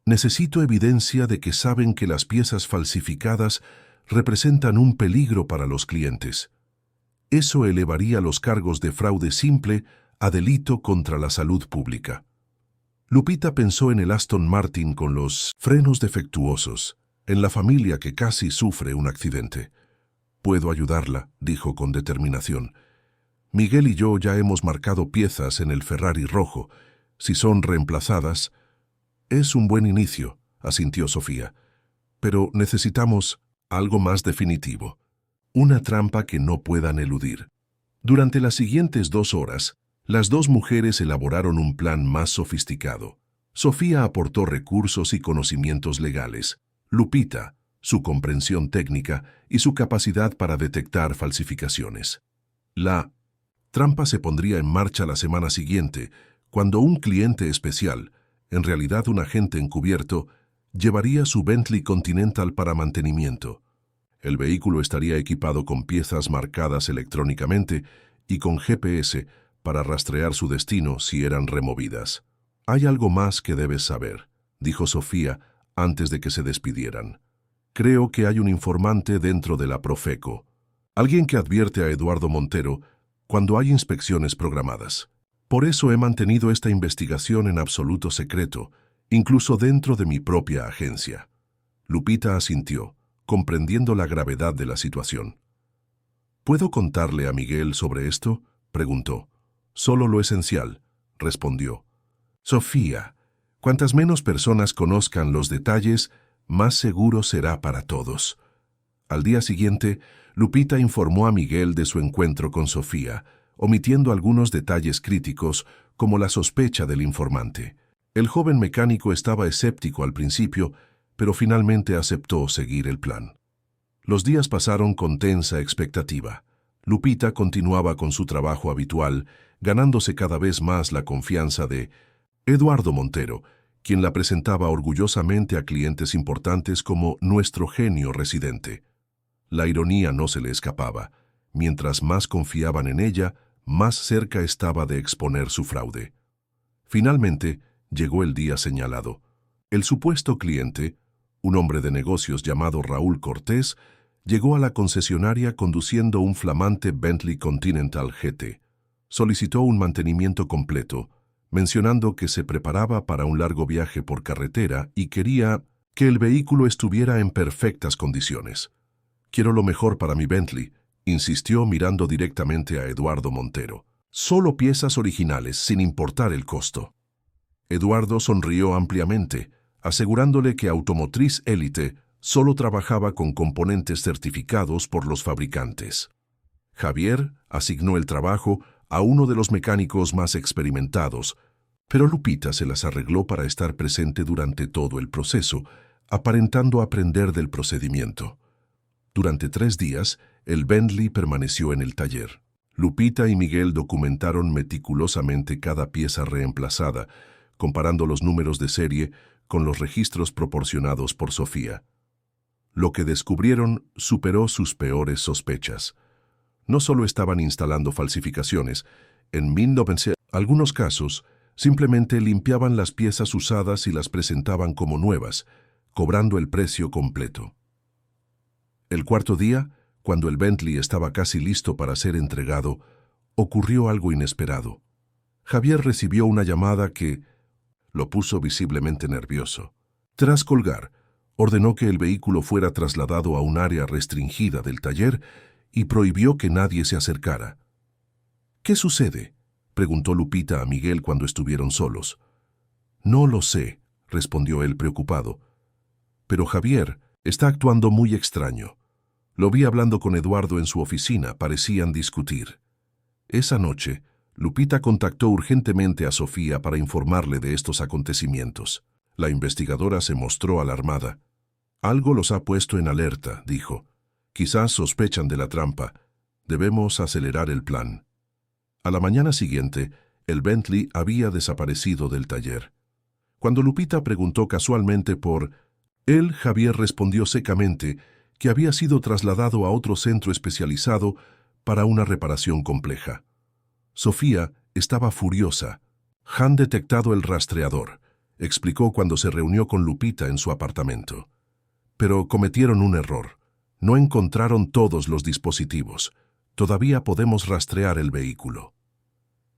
necesito evidencia de que saben que las piezas falsificadas representan un peligro para los clientes. Eso elevaría los cargos de fraude simple a delito contra la salud pública». Lupita pensó en el Aston Martin con los frenos defectuosos, en la familia que casi sufre un accidente. «Puedo ayudarla», dijo con determinación. Miguel y yo ya hemos marcado piezas en el Ferrari rojo. Si son reemplazadas, es un buen inicio, asintió Sofía. Pero necesitamos algo más definitivo. Una trampa que no puedan eludir. Durante las siguientes 2 horas, las dos mujeres elaboraron un plan más sofisticado. Sofía aportó recursos y conocimientos legales. Lupita, su comprensión técnica y su capacidad para detectar falsificaciones. La trampa se pondría en marcha la semana siguiente, cuando un cliente especial, en realidad un agente encubierto, llevaría su Bentley Continental para mantenimiento. El vehículo estaría equipado con piezas marcadas electrónicamente y con GPS para rastrear su destino si eran removidas. «Hay algo más que debes saber», dijo Sofía antes de que se despidieran. «Creo que hay un informante dentro de la Profeco. Alguien que advierte a Eduardo Montero cuando hay inspecciones programadas. Por eso he mantenido esta investigación en absoluto secreto, incluso dentro de mi propia agencia». Lupita asintió, comprendiendo la gravedad de la situación. «¿Puedo contarle a Miguel sobre esto?», preguntó. «Solo lo esencial», respondió. «Sofía, cuantas menos personas conozcan los detalles, más seguro será para todos». Al día siguiente, Lupita informó a Miguel de su encuentro con Sofía, omitiendo algunos detalles críticos como la sospecha del informante. El joven mecánico estaba escéptico al principio, pero finalmente aceptó seguir el plan. Los días pasaron con tensa expectativa. Lupita continuaba con su trabajo habitual, ganándose cada vez más la confianza de Eduardo Montero, quien la presentaba orgullosamente a clientes importantes como nuestro genio residente. La ironía no se le escapaba. Mientras más confiaban en ella, más cerca estaba de exponer su fraude. Finalmente, llegó el día señalado. El supuesto cliente, un hombre de negocios llamado Raúl Cortés, llegó a la concesionaria conduciendo un flamante Bentley Continental GT. Solicitó un mantenimiento completo, mencionando que se preparaba para un largo viaje por carretera y quería que el vehículo estuviera en perfectas condiciones. «Quiero lo mejor para mi Bentley», insistió mirando directamente a Eduardo Montero. «Solo piezas originales, sin importar el costo». Eduardo sonrió ampliamente, asegurándole que Automotriz Élite solo trabajaba con componentes certificados por los fabricantes. Javier asignó el trabajo a uno de los mecánicos más experimentados, pero Lupita se las arregló para estar presente durante todo el proceso, aparentando aprender del procedimiento. Durante 3 días, el Bentley permaneció en el taller. Lupita y Miguel documentaron meticulosamente cada pieza reemplazada, comparando los números de serie con los registros proporcionados por Sofía. Lo que descubrieron superó sus peores sospechas. No solo estaban instalando falsificaciones, en 1900, algunos casos, simplemente limpiaban las piezas usadas y las presentaban como nuevas, cobrando el precio completo. El 4.º día, cuando el Bentley estaba casi listo para ser entregado, ocurrió algo inesperado. Javier recibió una llamada que lo puso visiblemente nervioso. Tras colgar, ordenó que el vehículo fuera trasladado a un área restringida del taller y prohibió que nadie se acercara. «¿Qué sucede?», preguntó Lupita a Miguel cuando estuvieron solos. «No lo sé», respondió él preocupado. «Pero Javier está actuando muy extraño. Lo vi hablando con Eduardo en su oficina, parecían discutir». Esa noche, Lupita contactó urgentemente a Sofía para informarle de estos acontecimientos. La investigadora se mostró alarmada. «Algo los ha puesto en alerta», dijo. «Quizás sospechan de la trampa. Debemos acelerar el plan». A la mañana siguiente, el Bentley había desaparecido del taller. Cuando Lupita preguntó casualmente por él, Javier respondió secamente que había sido trasladado a otro centro especializado para una reparación compleja. Sofía estaba furiosa. «Han detectado el rastreador», explicó cuando se reunió con Lupita en su apartamento. «Pero cometieron un error. No encontraron todos los dispositivos. Todavía podemos rastrear el vehículo».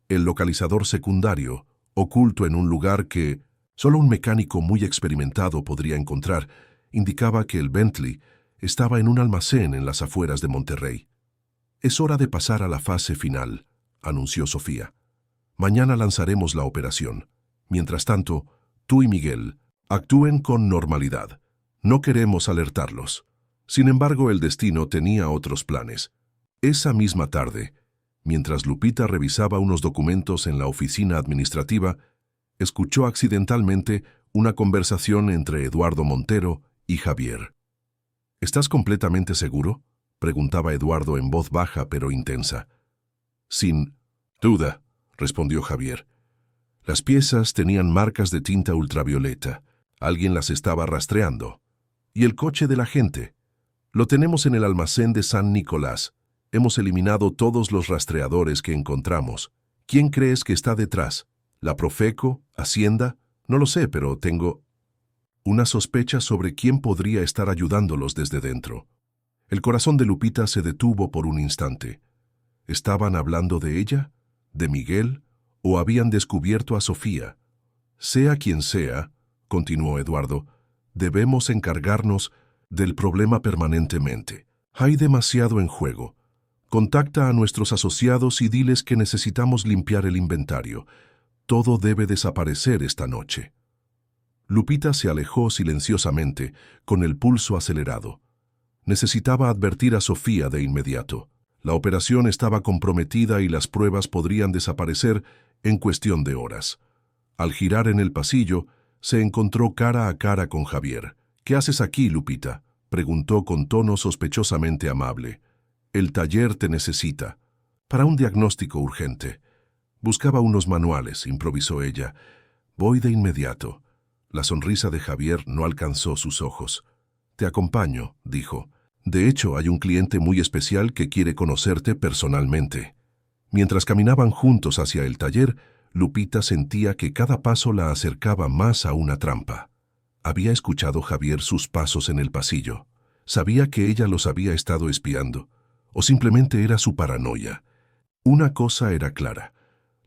El localizador secundario, oculto en un lugar que solo un mecánico muy experimentado podría encontrar, indicaba que el Bentley estaba en un almacén en las afueras de Monterrey. «Es hora de pasar a la fase final», anunció Sofía. Mañana lanzaremos la operación. Mientras tanto, tú y Miguel actúen con normalidad. No queremos alertarlos. Sin embargo, el destino tenía otros planes. Esa misma tarde, mientras Lupita revisaba unos documentos en la oficina administrativa, escuchó accidentalmente una conversación entre Eduardo Montero y Javier. ¿Estás completamente seguro?, preguntaba Eduardo en voz baja pero intensa. Sin duda, respondió Javier. Las piezas tenían marcas de tinta ultravioleta. Alguien las estaba rastreando. ¿Y el coche del agente? Lo tenemos en el almacén de San Nicolás. Hemos eliminado todos los rastreadores que encontramos. ¿Quién crees que está detrás? ¿La Profeco? ¿Hacienda? No lo sé, pero tengo una sospecha sobre quién podría estar ayudándolos desde dentro. El corazón de Lupita se detuvo por un instante. ¿Estaban hablando de ella? ¿De Miguel? ¿O habían descubierto a Sofía? Sea quien sea, continuó Eduardo, debemos encargarnos del problema permanentemente. Hay demasiado en juego. Contacta a nuestros asociados y diles que necesitamos limpiar el inventario. Todo debe desaparecer esta noche. Lupita se alejó silenciosamente, con el pulso acelerado. Necesitaba advertir a Sofía de inmediato. La operación estaba comprometida y las pruebas podrían desaparecer en cuestión de horas. Al girar en el pasillo, se encontró cara a cara con Javier. «¿Qué haces aquí, Lupita?», preguntó con tono sospechosamente amable. «El taller te necesita. Para un diagnóstico urgente». «Buscaba unos manuales», improvisó ella. «Voy de inmediato». La sonrisa de Javier no alcanzó sus ojos. «Te acompaño», dijo. «De hecho, hay un cliente muy especial que quiere conocerte personalmente». Mientras caminaban juntos hacia el taller, Lupita sentía que cada paso la acercaba más a una trampa. Había escuchado Javier sus pasos en el pasillo. Sabía que ella los había estado espiando. O simplemente era su paranoia. Una cosa era clara.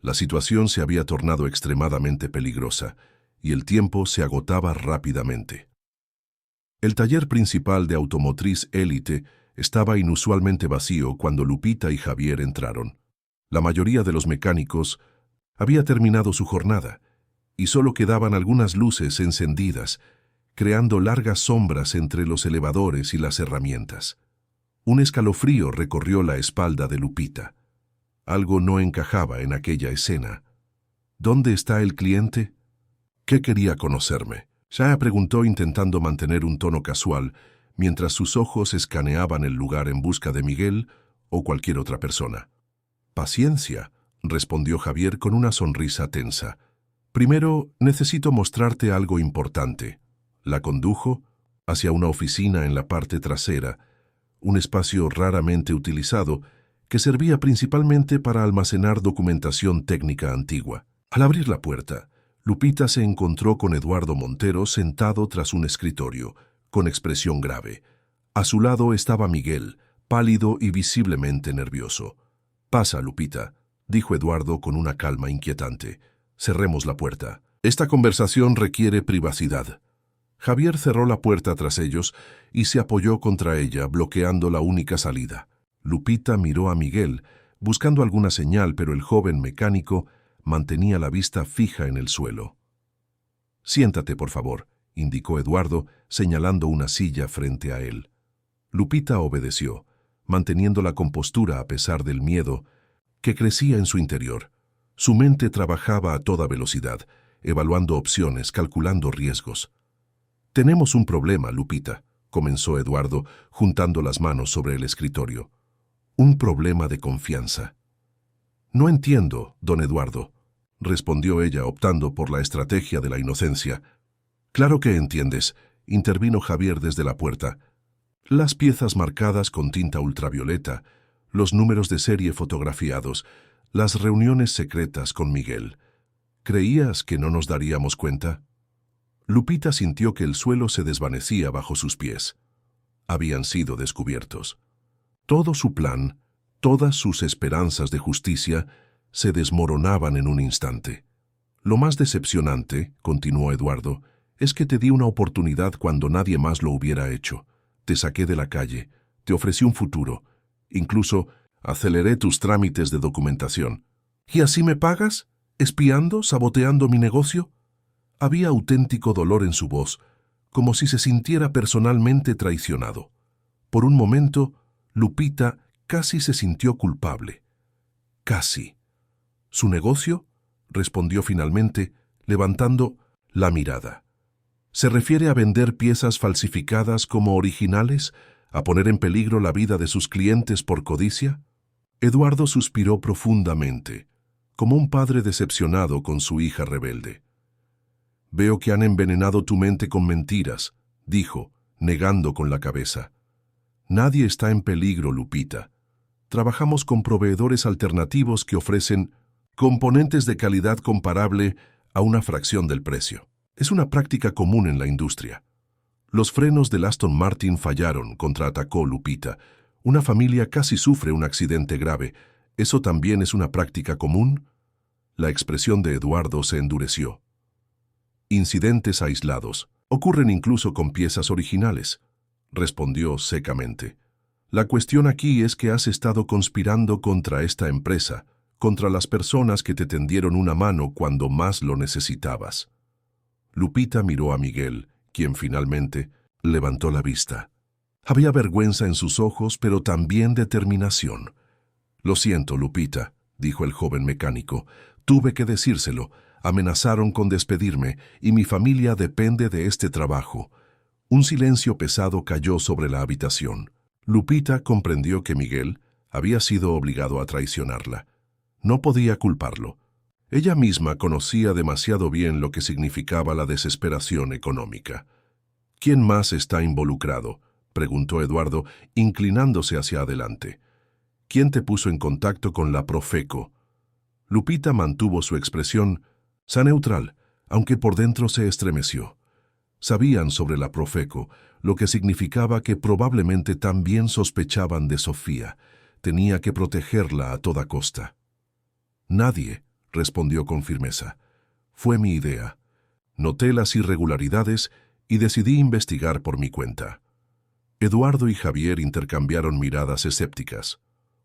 La situación se había tornado extremadamente peligrosa, y el tiempo se agotaba rápidamente. El taller principal de Automotriz Élite estaba inusualmente vacío cuando Lupita y Javier entraron. La mayoría de los mecánicos había terminado su jornada, y solo quedaban algunas luces encendidas, creando largas sombras entre los elevadores y las herramientas. Un escalofrío recorrió la espalda de Lupita. Algo no encajaba en aquella escena. ¿Dónde está el cliente? ¿Qué quería conocerme? Shaya preguntó intentando mantener un tono casual, mientras sus ojos escaneaban el lugar en busca de Miguel o cualquier otra persona. «Paciencia», respondió Javier con una sonrisa tensa. «Primero, necesito mostrarte algo importante». La condujo hacia una oficina en la parte trasera, un espacio raramente utilizado que servía principalmente para almacenar documentación técnica antigua. Al abrir la puerta, Lupita se encontró con Eduardo Montero sentado tras un escritorio, con expresión grave. A su lado estaba Miguel, pálido y visiblemente nervioso. «Pasa, Lupita», dijo Eduardo con una calma inquietante. «Cerremos la puerta. Esta conversación requiere privacidad». Javier cerró la puerta tras ellos y se apoyó contra ella, bloqueando la única salida. Lupita miró a Miguel, buscando alguna señal, pero el joven mecánico mantenía la vista fija en el suelo. «Siéntate, por favor», indicó Eduardo, señalando una silla frente a él. Lupita obedeció, manteniendo la compostura a pesar del miedo que crecía en su interior. Su mente trabajaba a toda velocidad, evaluando opciones, calculando riesgos. «Tenemos un problema, Lupita», comenzó Eduardo, juntando las manos sobre el escritorio. «Un problema de confianza». «No entiendo, don Eduardo», respondió ella, optando por la estrategia de la inocencia. «Claro que entiendes», intervino Javier desde la puerta. «Las piezas marcadas con tinta ultravioleta, los números de serie fotografiados, las reuniones secretas con Miguel. ¿Creías que no nos daríamos cuenta?» Lupita sintió que el suelo se desvanecía bajo sus pies. Habían sido descubiertos. Todo su plan, todas sus esperanzas de justicia, se desmoronaban en un instante. «Lo más decepcionante», continuó Eduardo, «es que te di una oportunidad cuando nadie más lo hubiera hecho. Te saqué de la calle, te ofrecí un futuro. Incluso Aceleré tus trámites de documentación. ¿Y así me pagas? ¿Espiando, saboteando mi negocio? Había auténtico dolor en su voz, como si se sintiera personalmente traicionado. Por un momento, Lupita casi se sintió culpable. Casi. ¿Su negocio? Respondió finalmente, levantando la mirada. ¿Se refiere a vender piezas falsificadas como originales? ¿A poner en peligro la vida de sus clientes por codicia? Eduardo suspiró profundamente, como un padre decepcionado con su hija rebelde. Veo que han envenenado tu mente con mentiras, dijo, negando con la cabeza. Nadie está en peligro, Lupita. Trabajamos con proveedores alternativos que ofrecen componentes de calidad comparable a una fracción del precio. Es una práctica común en la industria. Los frenos del Aston Martin fallaron, contraatacó Lupita. Una familia casi sufre un accidente grave. ¿Eso también es una práctica común? La expresión de Eduardo se endureció. Incidentes aislados. Ocurren incluso con piezas originales, respondió secamente. La cuestión aquí es que has estado conspirando contra esta empresa, contra las personas que te tendieron una mano cuando más lo necesitabas. Lupita miró a Miguel, quien finalmente levantó la vista. Había vergüenza en sus ojos, pero también determinación. Lo siento, Lupita, dijo el joven mecánico. Tuve que decírselo. Amenazaron con despedirme y mi familia depende de este trabajo. Un silencio pesado cayó sobre la habitación. Lupita comprendió que Miguel había sido obligado a traicionarla. No podía culparlo. Ella misma conocía demasiado bien lo que significaba la desesperación económica. ¿Quién más está involucrado?, preguntó Eduardo, inclinándose hacia adelante. ¿Quién te puso en contacto con la Profeco? Lupita mantuvo su expresión neutral, aunque por dentro se estremeció. Sabían sobre la Profeco, lo que significaba que probablemente también sospechaban de Sofía. Tenía que protegerla a toda costa. Nadie, respondió con firmeza. Fue mi idea. Noté las irregularidades y decidí investigar por mi cuenta. Eduardo y Javier intercambiaron miradas escépticas.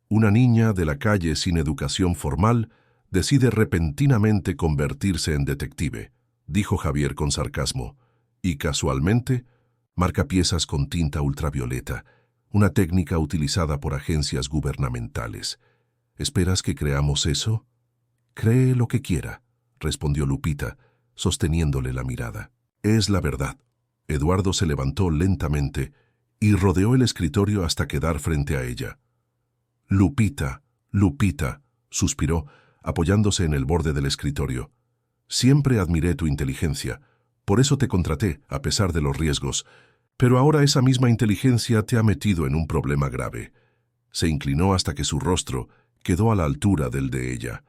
Una niña de la calle sin educación formal decide repentinamente convertirse en detective, dijo Javier con sarcasmo, y casualmente marca piezas con tinta ultravioleta, una técnica utilizada por agencias gubernamentales. ¿Esperas que creamos eso? Cree lo que quiera, respondió Lupita, sosteniéndole la mirada. Es la verdad. Eduardo se levantó lentamente y rodeó el escritorio hasta quedar frente a ella. Lupita, Lupita, suspiró, apoyándose en el borde del escritorio. Siempre admiré tu inteligencia, por eso te contraté, a pesar de los riesgos, pero ahora esa misma inteligencia te ha metido en un problema grave. Se inclinó hasta que su rostro quedó a la altura del de ella.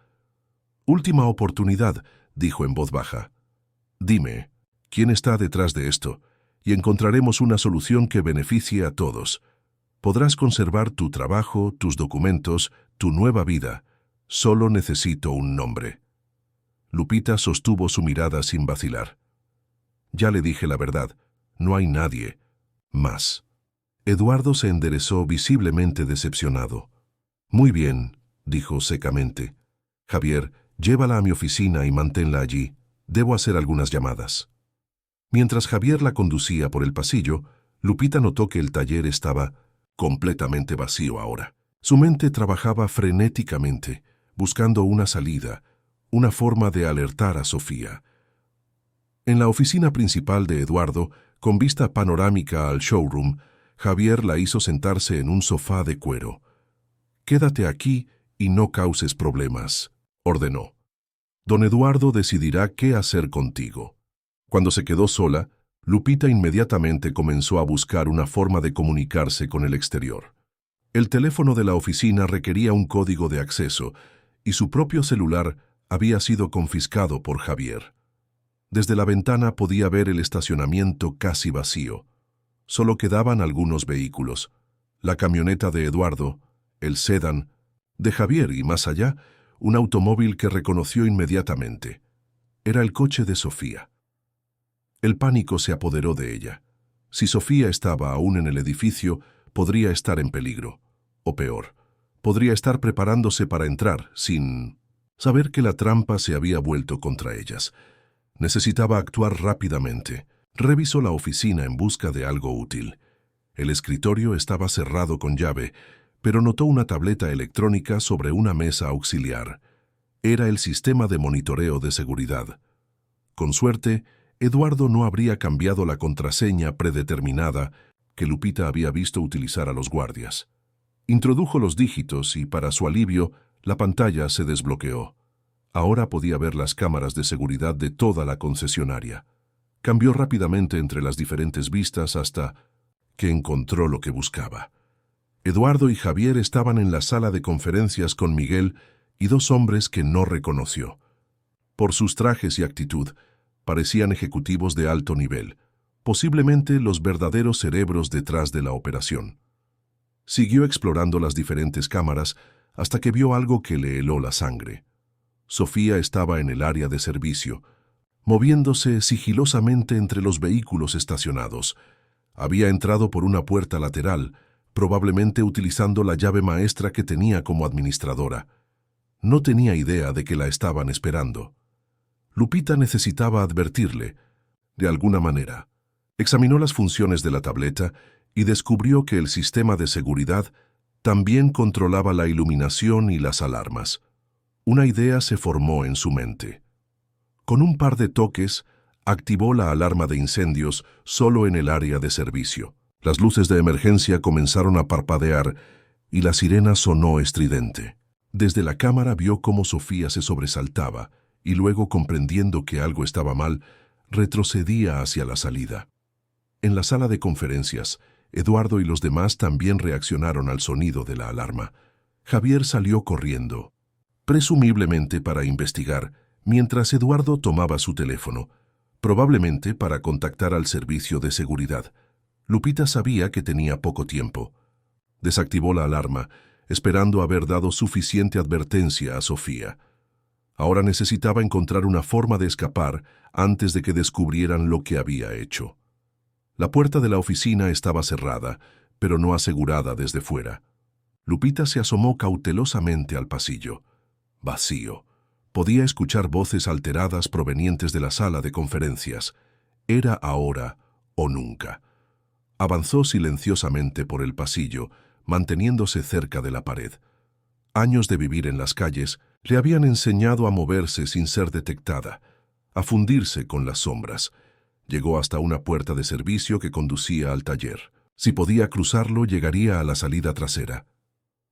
Última oportunidad, dijo en voz baja. Dime, ¿quién está detrás de esto? Y encontraremos una solución que beneficie a todos. Podrás conservar tu trabajo, tus documentos, tu nueva vida. Solo necesito un nombre. Lupita sostuvo su mirada sin vacilar. Ya le dije la verdad, no hay nadie más. Eduardo se enderezó visiblemente decepcionado. Muy bien, dijo secamente. Javier, llévala a mi oficina y manténla allí. Debo hacer algunas llamadas. Mientras Javier la conducía por el pasillo, Lupita notó que el taller estaba completamente vacío ahora. Su mente trabajaba frenéticamente, buscando una salida, una forma de alertar a Sofía. En la oficina principal de Eduardo, con vista panorámica al showroom, Javier la hizo sentarse en un sofá de cuero. «Quédate aquí y no causes problemas», ordenó. «Don Eduardo decidirá qué hacer contigo». Cuando se quedó sola, Lupita inmediatamente comenzó a buscar una forma de comunicarse con el exterior. El teléfono de la oficina requería un código de acceso y su propio celular había sido confiscado por Javier. Desde la ventana podía ver el estacionamiento casi vacío. Solo quedaban algunos vehículos. La camioneta de Eduardo, el sedán de Javier y más allá, un automóvil que reconoció inmediatamente. Era el coche de Sofía. El pánico se apoderó de ella. Si Sofía estaba aún en el edificio, podría estar en peligro. O peor, Podría estar preparándose para entrar, sin saber que la trampa se había vuelto contra ellas. Necesitaba actuar rápidamente. Revisó la oficina en busca de algo útil. El escritorio estaba cerrado con llave, pero notó una tableta electrónica sobre una mesa auxiliar. Era el sistema de monitoreo de seguridad. Con suerte, Eduardo no habría cambiado la contraseña predeterminada que Lupita había visto utilizar a los guardias. Introdujo los dígitos y, para su alivio, la pantalla se desbloqueó. Ahora podía ver las cámaras de seguridad de toda la concesionaria. Cambió rápidamente entre las diferentes vistas hasta que encontró lo que buscaba. Eduardo y Javier estaban en la sala de conferencias con Miguel y dos hombres que no reconoció. Por sus trajes y actitud, parecían ejecutivos de alto nivel, posiblemente los verdaderos cerebros detrás de la operación. Siguió explorando las diferentes cámaras hasta que vio algo que le heló la sangre. Sofía estaba en el área de servicio, moviéndose sigilosamente entre los vehículos estacionados. Había entrado por una puerta lateral, probablemente utilizando la llave maestra que tenía como administradora. No tenía idea de que la estaban esperando. Lupita necesitaba advertirle, de alguna manera. Examinó las funciones de la tableta y descubrió que el sistema de seguridad también controlaba la iluminación y las alarmas. Una idea se formó en su mente. Con un par de toques, activó la alarma de incendios solo en el área de servicio. Las luces de emergencia comenzaron a parpadear y la sirena sonó estridente. Desde la cámara vio cómo Sofía se sobresaltaba y luego, comprendiendo que algo estaba mal, retrocedía hacia la salida. En la sala de conferencias, Eduardo y los demás también reaccionaron al sonido de la alarma. Javier salió corriendo, presumiblemente para investigar, mientras Eduardo tomaba su teléfono, probablemente para contactar al servicio de seguridad. Lupita sabía que tenía poco tiempo. Desactivó la alarma, esperando haber dado suficiente advertencia a Sofía. Ahora necesitaba encontrar una forma de escapar antes de que descubrieran lo que había hecho. La puerta de la oficina estaba cerrada, pero no asegurada desde fuera. Lupita se asomó cautelosamente al pasillo. Vacío. Podía escuchar voces alteradas provenientes de la sala de conferencias. Era ahora o nunca. Avanzó silenciosamente por el pasillo, manteniéndose cerca de la pared. Años de vivir en las calles le habían enseñado a moverse sin ser detectada, a fundirse con las sombras. Llegó hasta una puerta de servicio que conducía al taller. Si podía cruzarlo, llegaría a la salida trasera.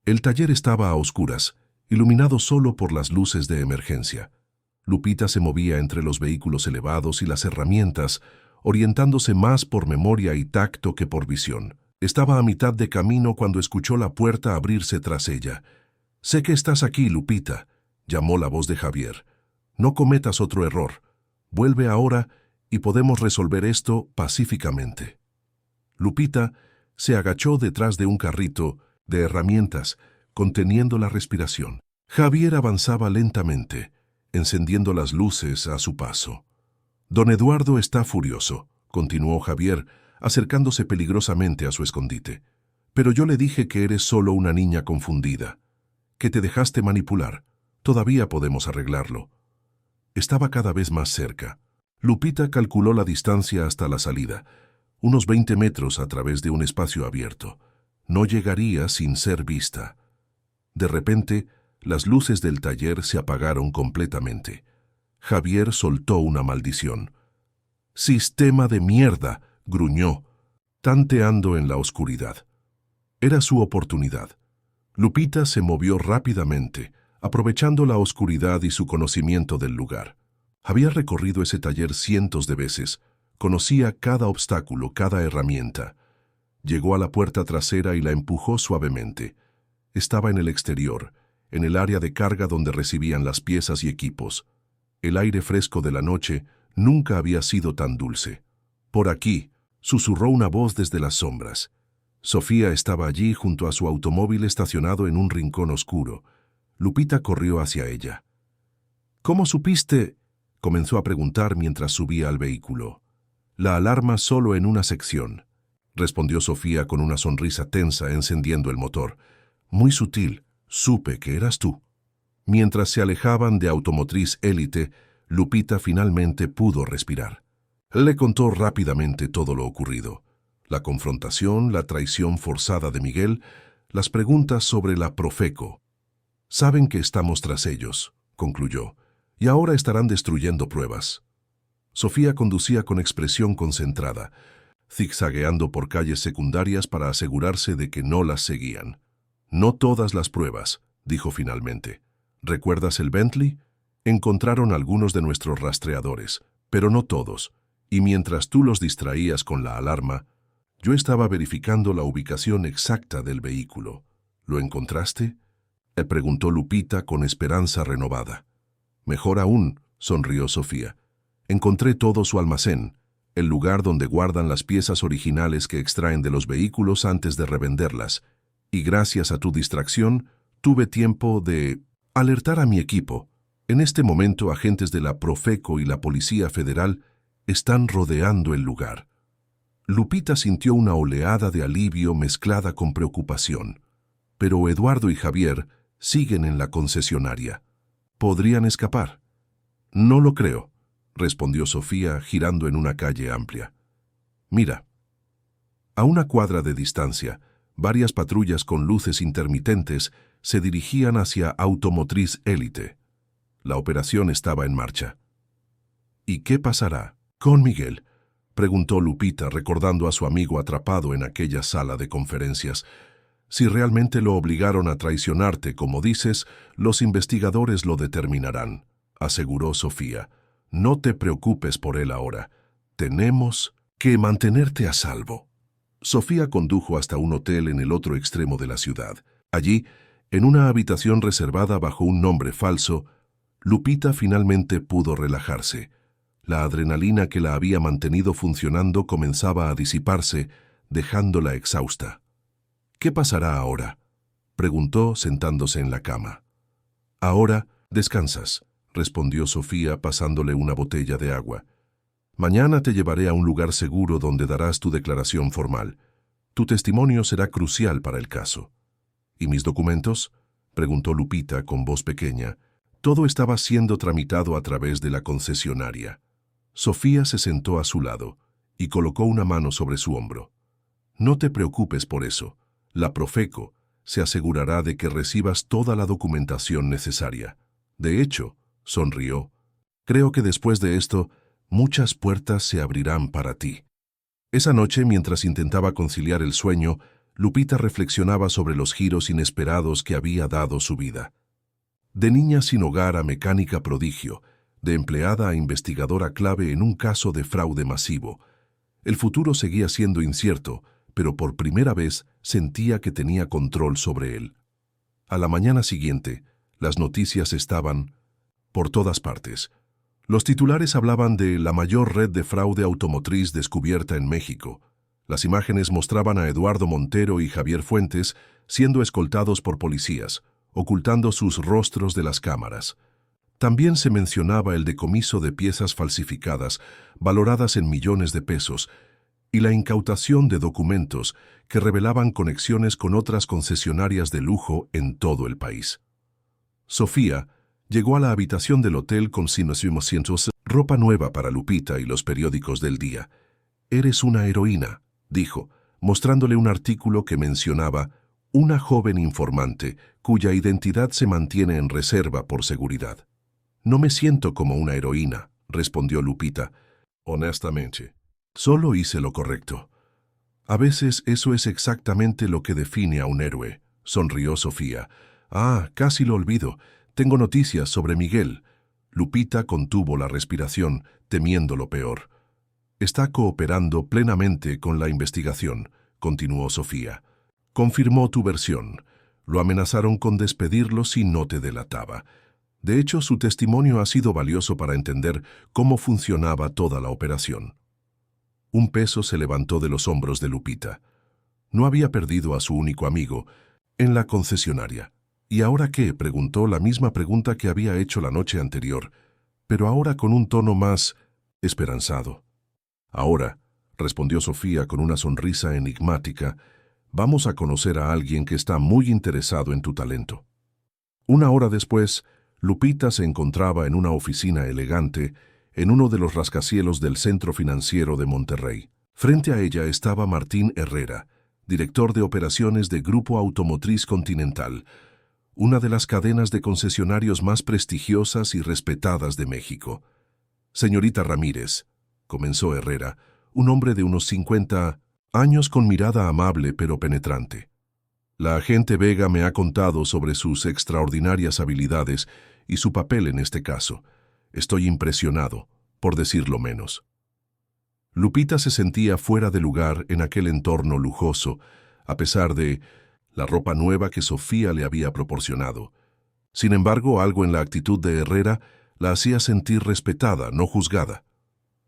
El taller estaba a oscuras, iluminado solo por las luces de emergencia. Lupita se movía entre los vehículos elevados y las herramientas, orientándose más por memoria y tacto que por visión. Estaba a mitad de camino cuando escuchó la puerta abrirse tras ella. «Sé que estás aquí, Lupita», llamó la voz de Javier. «No cometas otro error. Vuelve ahora y podemos resolver esto pacíficamente». Lupita se agachó detrás de un carrito de herramientas, conteniendo la respiración. Javier avanzaba lentamente, encendiendo las luces a su paso. «Don Eduardo está furioso», continuó Javier, acercándose peligrosamente a su escondite. «Pero yo le dije que eres solo una niña confundida, que te dejaste manipular. Todavía podemos arreglarlo». Estaba cada vez más cerca. Lupita calculó la distancia hasta la salida, unos 20 metros a través de un espacio abierto. No llegaría sin ser vista. De repente, las luces del taller se apagaron completamente. Javier soltó una maldición. «¡Sistema de mierda!», gruñó, tanteando en la oscuridad. Era su oportunidad. Lupita se movió rápidamente, aprovechando la oscuridad y su conocimiento del lugar. Había recorrido ese taller cientos de veces, conocía cada obstáculo, cada herramienta. Llegó a la puerta trasera y la empujó suavemente. Estaba en el exterior, en el área de carga donde recibían las piezas y equipos. El aire fresco de la noche nunca había sido tan dulce. «Por aquí», susurró una voz desde las sombras. Sofía estaba allí junto a su automóvil estacionado en un rincón oscuro. Lupita corrió hacia ella. «¿Cómo supiste?», comenzó a preguntar mientras subía al vehículo. «La alarma solo en una sección», respondió Sofía con una sonrisa tensa encendiendo el motor. «Muy sutil, Supe que eras tú. Mientras se alejaban de Automotriz Élite, Lupita finalmente pudo respirar. Le contó rápidamente todo lo ocurrido. La confrontación, la traición forzada de Miguel, las preguntas sobre la Profeco. Saben que estamos tras ellos, concluyó, y ahora estarán destruyendo pruebas. Sofía conducía con expresión concentrada, zigzagueando por calles secundarias para asegurarse de que no las seguían. No todas las pruebas, dijo finalmente. ¿Recuerdas el Bentley? Encontraron algunos de nuestros rastreadores, pero no todos, y mientras tú los distraías con la alarma, yo estaba verificando la ubicación exacta del vehículo. ¿Lo encontraste?, le preguntó Lupita con esperanza renovada. Mejor aún, sonrió Sofía. Encontré todo su almacén, el lugar donde guardan las piezas originales que extraen de los vehículos antes de revenderlas, y gracias a tu distracción, tuve tiempo de alertar a mi equipo. En este momento, agentes de la Profeco y la Policía Federal están rodeando el lugar. Lupita sintió una oleada de alivio mezclada con preocupación. Pero Eduardo y Javier siguen en la concesionaria. ¿Podrían escapar? No lo creo, respondió Sofía girando en una calle amplia. Mira. A una cuadra de distancia, varias patrullas con luces intermitentes se dirigían hacia Automotriz Élite. La operación estaba en marcha. ¿Y qué pasará con Miguel?, preguntó Lupita recordando a su amigo atrapado en aquella sala de conferencias. Si realmente lo obligaron a traicionarte, como dices, los investigadores lo determinarán, aseguró Sofía. No te preocupes por él ahora. Tenemos que mantenerte a salvo. Sofía condujo hasta un hotel en el otro extremo de la ciudad. Allí, en una habitación reservada bajo un nombre falso, Lupita finalmente pudo relajarse. La adrenalina que la había mantenido funcionando comenzaba a disiparse, dejándola exhausta. ¿Qué pasará ahora?, preguntó sentándose en la cama. Ahora descansas, respondió Sofía pasándole una botella de agua. Mañana te llevaré a un lugar seguro donde darás tu declaración formal. Tu testimonio será crucial para el caso. ¿Y mis documentos?, preguntó Lupita con voz pequeña. Todo estaba siendo tramitado a través de la concesionaria. Sofía se sentó a su lado y colocó una mano sobre su hombro. No te preocupes por eso. La Profeco se asegurará de que recibas toda la documentación necesaria. De hecho, sonrió, creo que después de esto, muchas puertas se abrirán para ti. Esa noche, mientras intentaba conciliar el sueño, Lupita reflexionaba sobre los giros inesperados que había dado su vida. De niña sin hogar a mecánica prodigio, de empleada a investigadora clave en un caso de fraude masivo. El futuro seguía siendo incierto, pero por primera vez sentía que tenía control sobre él. A la mañana siguiente, las noticias estaban por todas partes. Los titulares hablaban de la mayor red de fraude automotriz descubierta en México. Las imágenes mostraban a Eduardo Montero y Javier Fuentes siendo escoltados por policías, ocultando sus rostros de las cámaras. También se mencionaba el decomiso de piezas falsificadas, valoradas en millones de pesos, y la incautación de documentos que revelaban conexiones con otras concesionarias de lujo en todo el país. Sofía llegó a la habitación del hotel con ropa nueva para Lupita y los periódicos del día. «Eres una heroína», dijo, mostrándole un artículo que mencionaba una joven informante cuya identidad se mantiene en reserva por seguridad. «No me siento como una heroína», respondió Lupita. «Honestamente, solo hice lo correcto». «A veces eso es exactamente lo que define a un héroe», sonrió Sofía. «Ah, casi lo olvido. Tengo noticias sobre Miguel». Lupita contuvo la respiración, temiendo lo peor. «Está cooperando plenamente con la investigación», continuó Sofía. «Confirmó tu versión. Lo amenazaron con despedirlo si no te delataba. De hecho, su testimonio ha sido valioso para entender cómo funcionaba toda la operación». Un peso se levantó de los hombros de Lupita. No había perdido a su único amigo en la concesionaria. «¿Y ahora qué?», preguntó la misma pregunta que había hecho la noche anterior, pero ahora con un tono más esperanzado. «Ahora», respondió Sofía con una sonrisa enigmática, «vamos a conocer a alguien que está muy interesado en tu talento». Una hora después, Lupita se encontraba en una oficina elegante en uno de los rascacielos del Centro Financiero de Monterrey. Frente a ella estaba Martín Herrera, director de operaciones de Grupo Automotriz Continental, una de las cadenas de concesionarios más prestigiosas y respetadas de México. «Señorita Ramírez», comenzó Herrera, un hombre de unos 50 años con mirada amable pero penetrante. «La agente Vega me ha contado sobre sus extraordinarias habilidades y su papel en este caso. Estoy impresionado, por decirlo menos». Lupita se sentía fuera de lugar en aquel entorno lujoso, a pesar de la ropa nueva que Sofía le había proporcionado. Sin embargo, algo en la actitud de Herrera la hacía sentir respetada, no juzgada.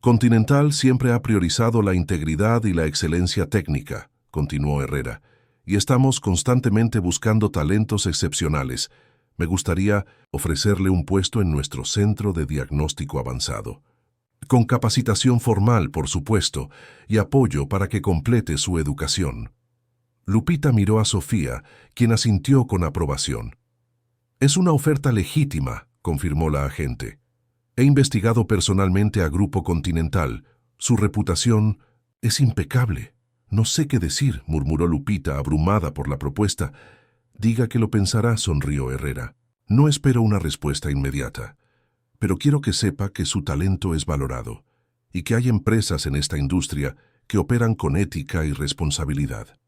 «Continental siempre ha priorizado la integridad y la excelencia técnica», continuó Herrera, «y estamos constantemente buscando talentos excepcionales. Me gustaría ofrecerle un puesto en nuestro centro de diagnóstico avanzado. Con capacitación formal, por supuesto, y apoyo para que complete su educación». Lupita miró a Sofía, quien asintió con aprobación. «Es una oferta legítima», confirmó la agente. «He investigado personalmente a Grupo Continental. Su reputación es impecable». «No sé qué decir», murmuró Lupita, abrumada por la propuesta. «Diga que lo pensará», sonrió Herrera. «No espero una respuesta inmediata, pero quiero que sepa que su talento es valorado y que hay empresas en esta industria que operan con ética y responsabilidad».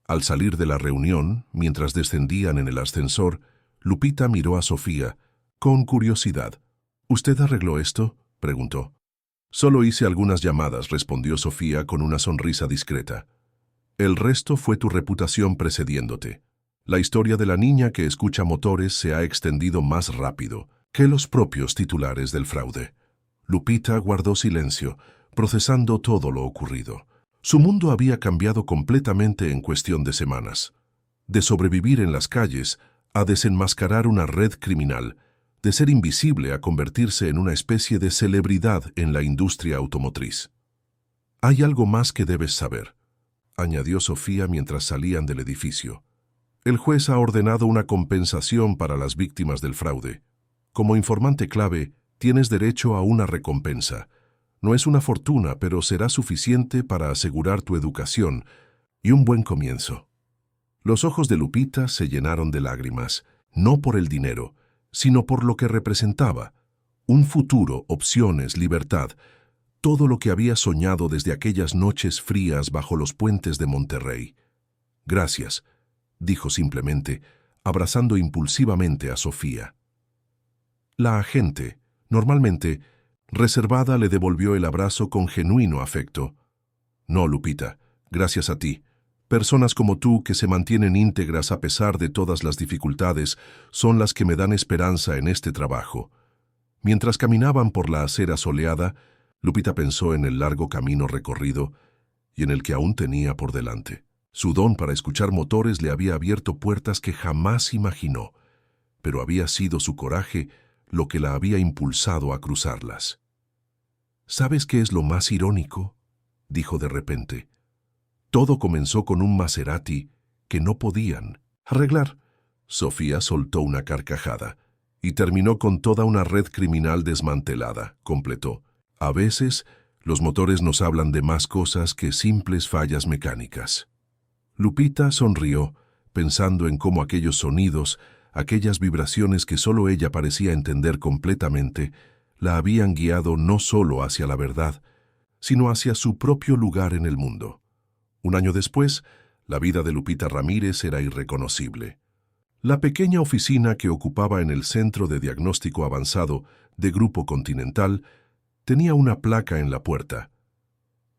Al salir de la reunión, mientras descendían en el ascensor, Lupita miró a Sofía con curiosidad. «¿Usted arregló esto?», preguntó. «Solo hice algunas llamadas», respondió Sofía con una sonrisa discreta. «El resto fue tu reputación precediéndote. La historia de la niña que escucha motores se ha extendido más rápido que los propios titulares del fraude». Lupita guardó silencio, procesando todo lo ocurrido. Su mundo había cambiado completamente en cuestión de semanas. De sobrevivir en las calles a desenmascarar una red criminal, de ser invisible a convertirse en una especie de celebridad en la industria automotriz. «Hay algo más que debes saber», añadió Sofía mientras salían del edificio. «El juez ha ordenado una compensación para las víctimas del fraude. Como informante clave, tienes derecho a una recompensa. No es una fortuna, pero será suficiente para asegurar tu educación y un buen comienzo». Los ojos de Lupita se llenaron de lágrimas, no por el dinero, sino por lo que representaba. Un futuro, opciones, libertad, todo lo que había soñado desde aquellas noches frías bajo los puentes de Monterrey. «Gracias», dijo simplemente, abrazando impulsivamente a Sofía. La agente, normalmente reservada, le devolvió el abrazo con genuino afecto. «No, Lupita, gracias a ti. Personas como tú que se mantienen íntegras a pesar de todas las dificultades son las que me dan esperanza en este trabajo». Mientras caminaban por la acera soleada, Lupita pensó en el largo camino recorrido y en el que aún tenía por delante. Su don para escuchar motores le había abierto puertas que jamás imaginó, pero había sido su coraje lo que la había impulsado a cruzarlas. «¿Sabes qué es lo más irónico?», dijo de repente. «Todo comenzó con un Maserati que no podían arreglar». Sofía soltó una carcajada. «Y terminó con toda una red criminal desmantelada», completó. «A veces, los motores nos hablan de más cosas que simples fallas mecánicas». Lupita sonrió, pensando en cómo aquellos sonidos, aquellas vibraciones que solo ella parecía entender completamente, la habían guiado no solo hacia la verdad, sino hacia su propio lugar en el mundo. Un año después, la vida de Lupita Ramírez era irreconocible. La pequeña oficina que ocupaba en el Centro de Diagnóstico Avanzado de Grupo Continental tenía una placa en la puerta.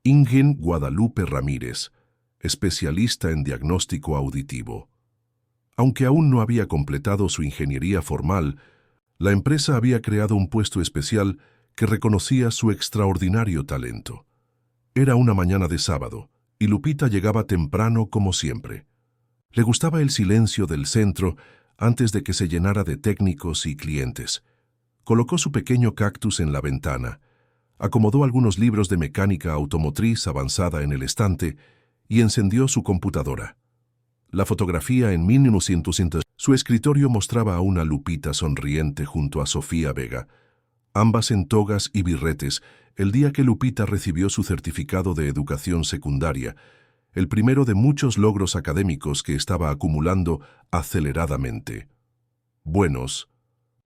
«Ingen Guadalupe Ramírez, especialista en diagnóstico auditivo». Aunque aún no había completado su ingeniería formal, la empresa había creado un puesto especial que reconocía su extraordinario talento. Era una mañana de sábado, y Lupita llegaba temprano como siempre. Le gustaba el silencio del centro antes de que se llenara de técnicos y clientes. Colocó su pequeño cactus en la ventana, acomodó algunos libros de mecánica automotriz avanzada en el estante y encendió su computadora. La fotografía en 1900 Su escritorio mostraba a una Lupita sonriente junto a Sofía Vega, ambas en togas y birretes, el día que Lupita recibió su certificado de educación secundaria, el primero de muchos logros académicos que estaba acumulando aceleradamente. «Buenos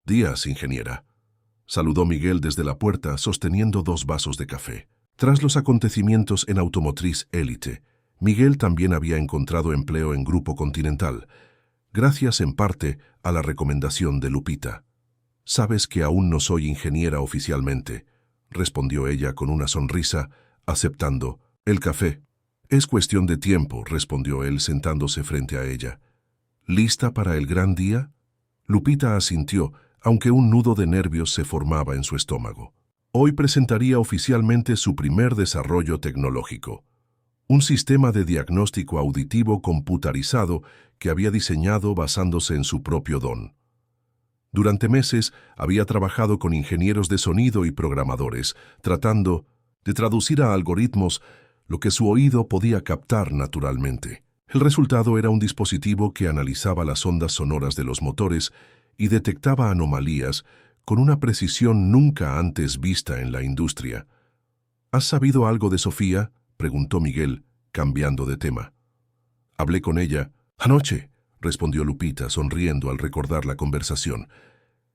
días, ingeniera», saludó Miguel desde la puerta sosteniendo 2 vasos de café. Tras los acontecimientos en Automotriz Élite, Miguel también había encontrado empleo en Grupo Continental, gracias en parte a la recomendación de Lupita. «Sabes que aún no soy ingeniera oficialmente», respondió ella con una sonrisa, aceptando el café. «Es cuestión de tiempo», respondió él sentándose frente a ella. «¿Lista para el gran día?». Lupita asintió, aunque un nudo de nervios se formaba en su estómago. Hoy presentaría oficialmente su primer desarrollo tecnológico, un sistema de diagnóstico auditivo computarizado que había diseñado basándose en su propio don. Durante meses había trabajado con ingenieros de sonido y programadores, tratando de traducir a algoritmos lo que su oído podía captar naturalmente. El resultado era un dispositivo que analizaba las ondas sonoras de los motores y detectaba anomalías con una precisión nunca antes vista en la industria. «¿Has sabido algo de Sofía?», preguntó Miguel, cambiando de tema. «Hablé con ella anoche», respondió Lupita, sonriendo al recordar la conversación.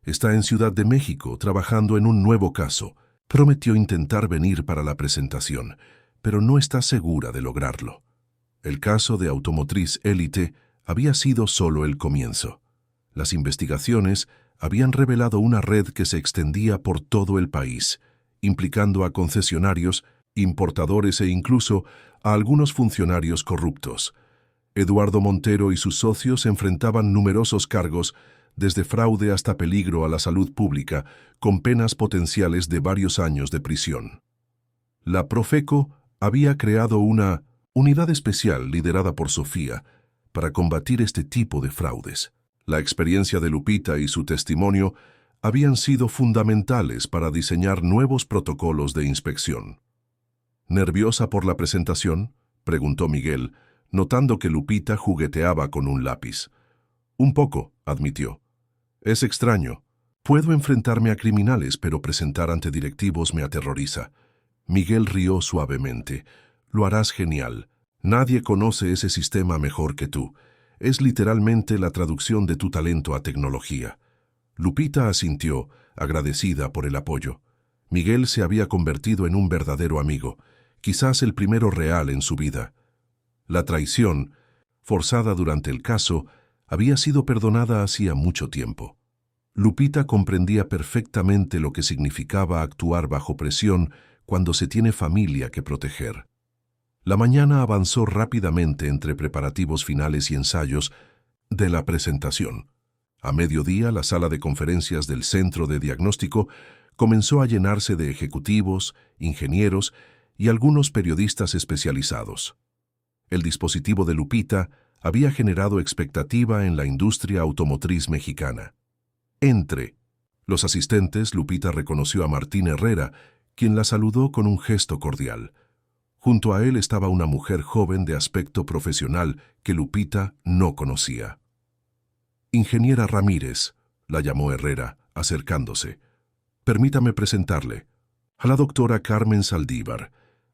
«Está en Ciudad de México, trabajando en un nuevo caso. Prometió intentar venir para la presentación, pero no está segura de lograrlo». El caso de Automotriz Élite había sido solo el comienzo. Las investigaciones habían revelado una red que se extendía por todo el país, implicando a concesionarios, importadores e incluso a algunos funcionarios corruptos. Eduardo Montero y sus socios enfrentaban numerosos cargos, desde fraude hasta peligro a la salud pública, con penas potenciales de varios años de prisión. La Profeco había creado una unidad especial liderada por Sofía para combatir este tipo de fraudes. La experiencia de Lupita y su testimonio habían sido fundamentales para diseñar nuevos protocolos de inspección. «¿Nerviosa por la presentación?», preguntó Miguel, notando que Lupita jugueteaba con un lápiz. «Un poco», admitió. «Es extraño. Puedo enfrentarme a criminales, pero presentar ante directivos me aterroriza». Miguel rió suavemente. «Lo harás genial. Nadie conoce ese sistema mejor que tú. Es literalmente la traducción de tu talento a tecnología». Lupita asintió, agradecida por el apoyo. Miguel se había convertido en un verdadero amigo, quizás el primero real en su vida. La traición, forzada durante el caso, había sido perdonada hacía mucho tiempo. Lupita comprendía perfectamente lo que significaba actuar bajo presión cuando se tiene familia que proteger. La mañana avanzó rápidamente entre preparativos finales y ensayos de la presentación. A mediodía, la sala de conferencias del Centro de Diagnóstico comenzó a llenarse de ejecutivos, ingenieros y algunos periodistas especializados. El dispositivo de Lupita había generado expectativa en la industria automotriz mexicana. Entre los asistentes, Lupita reconoció a Martín Herrera, quien la saludó con un gesto cordial. Junto a él estaba una mujer joven de aspecto profesional que Lupita no conocía. «Ingeniera Ramírez», la llamó Herrera, acercándose. «Permítame presentarle a la doctora Carmen Saldívar,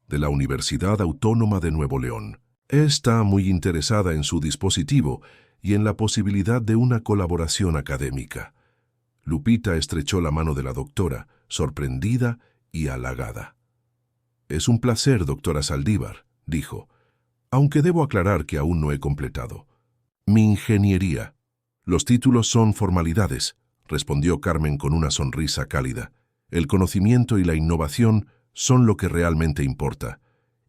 de la Universidad Autónoma de Nuevo León. Está muy interesada en su dispositivo y en la posibilidad de una colaboración académica». Lupita estrechó la mano de la doctora, sorprendida y halagada. «Es un placer, doctora Saldívar», dijo, «aunque debo aclarar que aún no he completado mi ingeniería». «Los títulos son formalidades», respondió Carmen con una sonrisa cálida. «El conocimiento y la innovación son lo que realmente importa,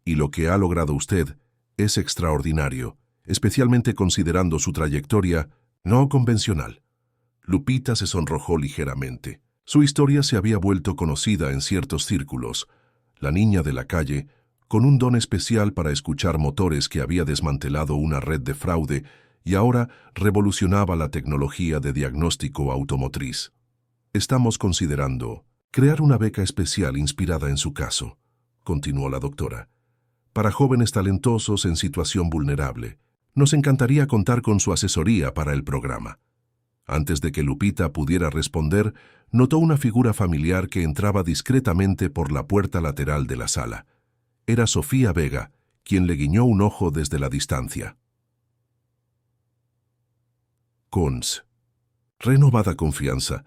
y lo que ha logrado usted es extraordinario, especialmente considerando su trayectoria no convencional». Lupita se sonrojó ligeramente. Su historia se había vuelto conocida en ciertos círculos. La niña de la calle, con un don especial para escuchar motores que había desmantelado una red de fraude y ahora revolucionaba la tecnología de diagnóstico automotriz. «Estamos considerando crear una beca especial inspirada en su caso», continuó la doctora, «para jóvenes talentosos en situación vulnerable. Nos encantaría contar con su asesoría para el programa». Antes de que Lupita pudiera responder, notó una figura familiar que entraba discretamente por la puerta lateral de la sala. Era Sofía Vega, quien le guiñó un ojo desde la distancia. Con renovada confianza,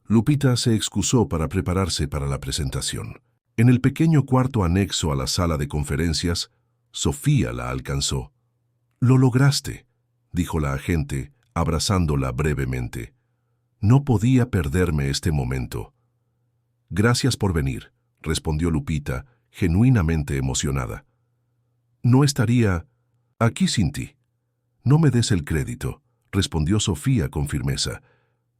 Lupita se excusó para prepararse para la presentación. En el pequeño cuarto anexo a la sala de conferencias, Sofía la alcanzó. «Lo lograste», dijo la agente, abrazándola brevemente. «No podía perderme este momento». «Gracias por venir», respondió Lupita, genuinamente emocionada. «No estaría aquí sin ti». «No me des el crédito», respondió Sofía con firmeza.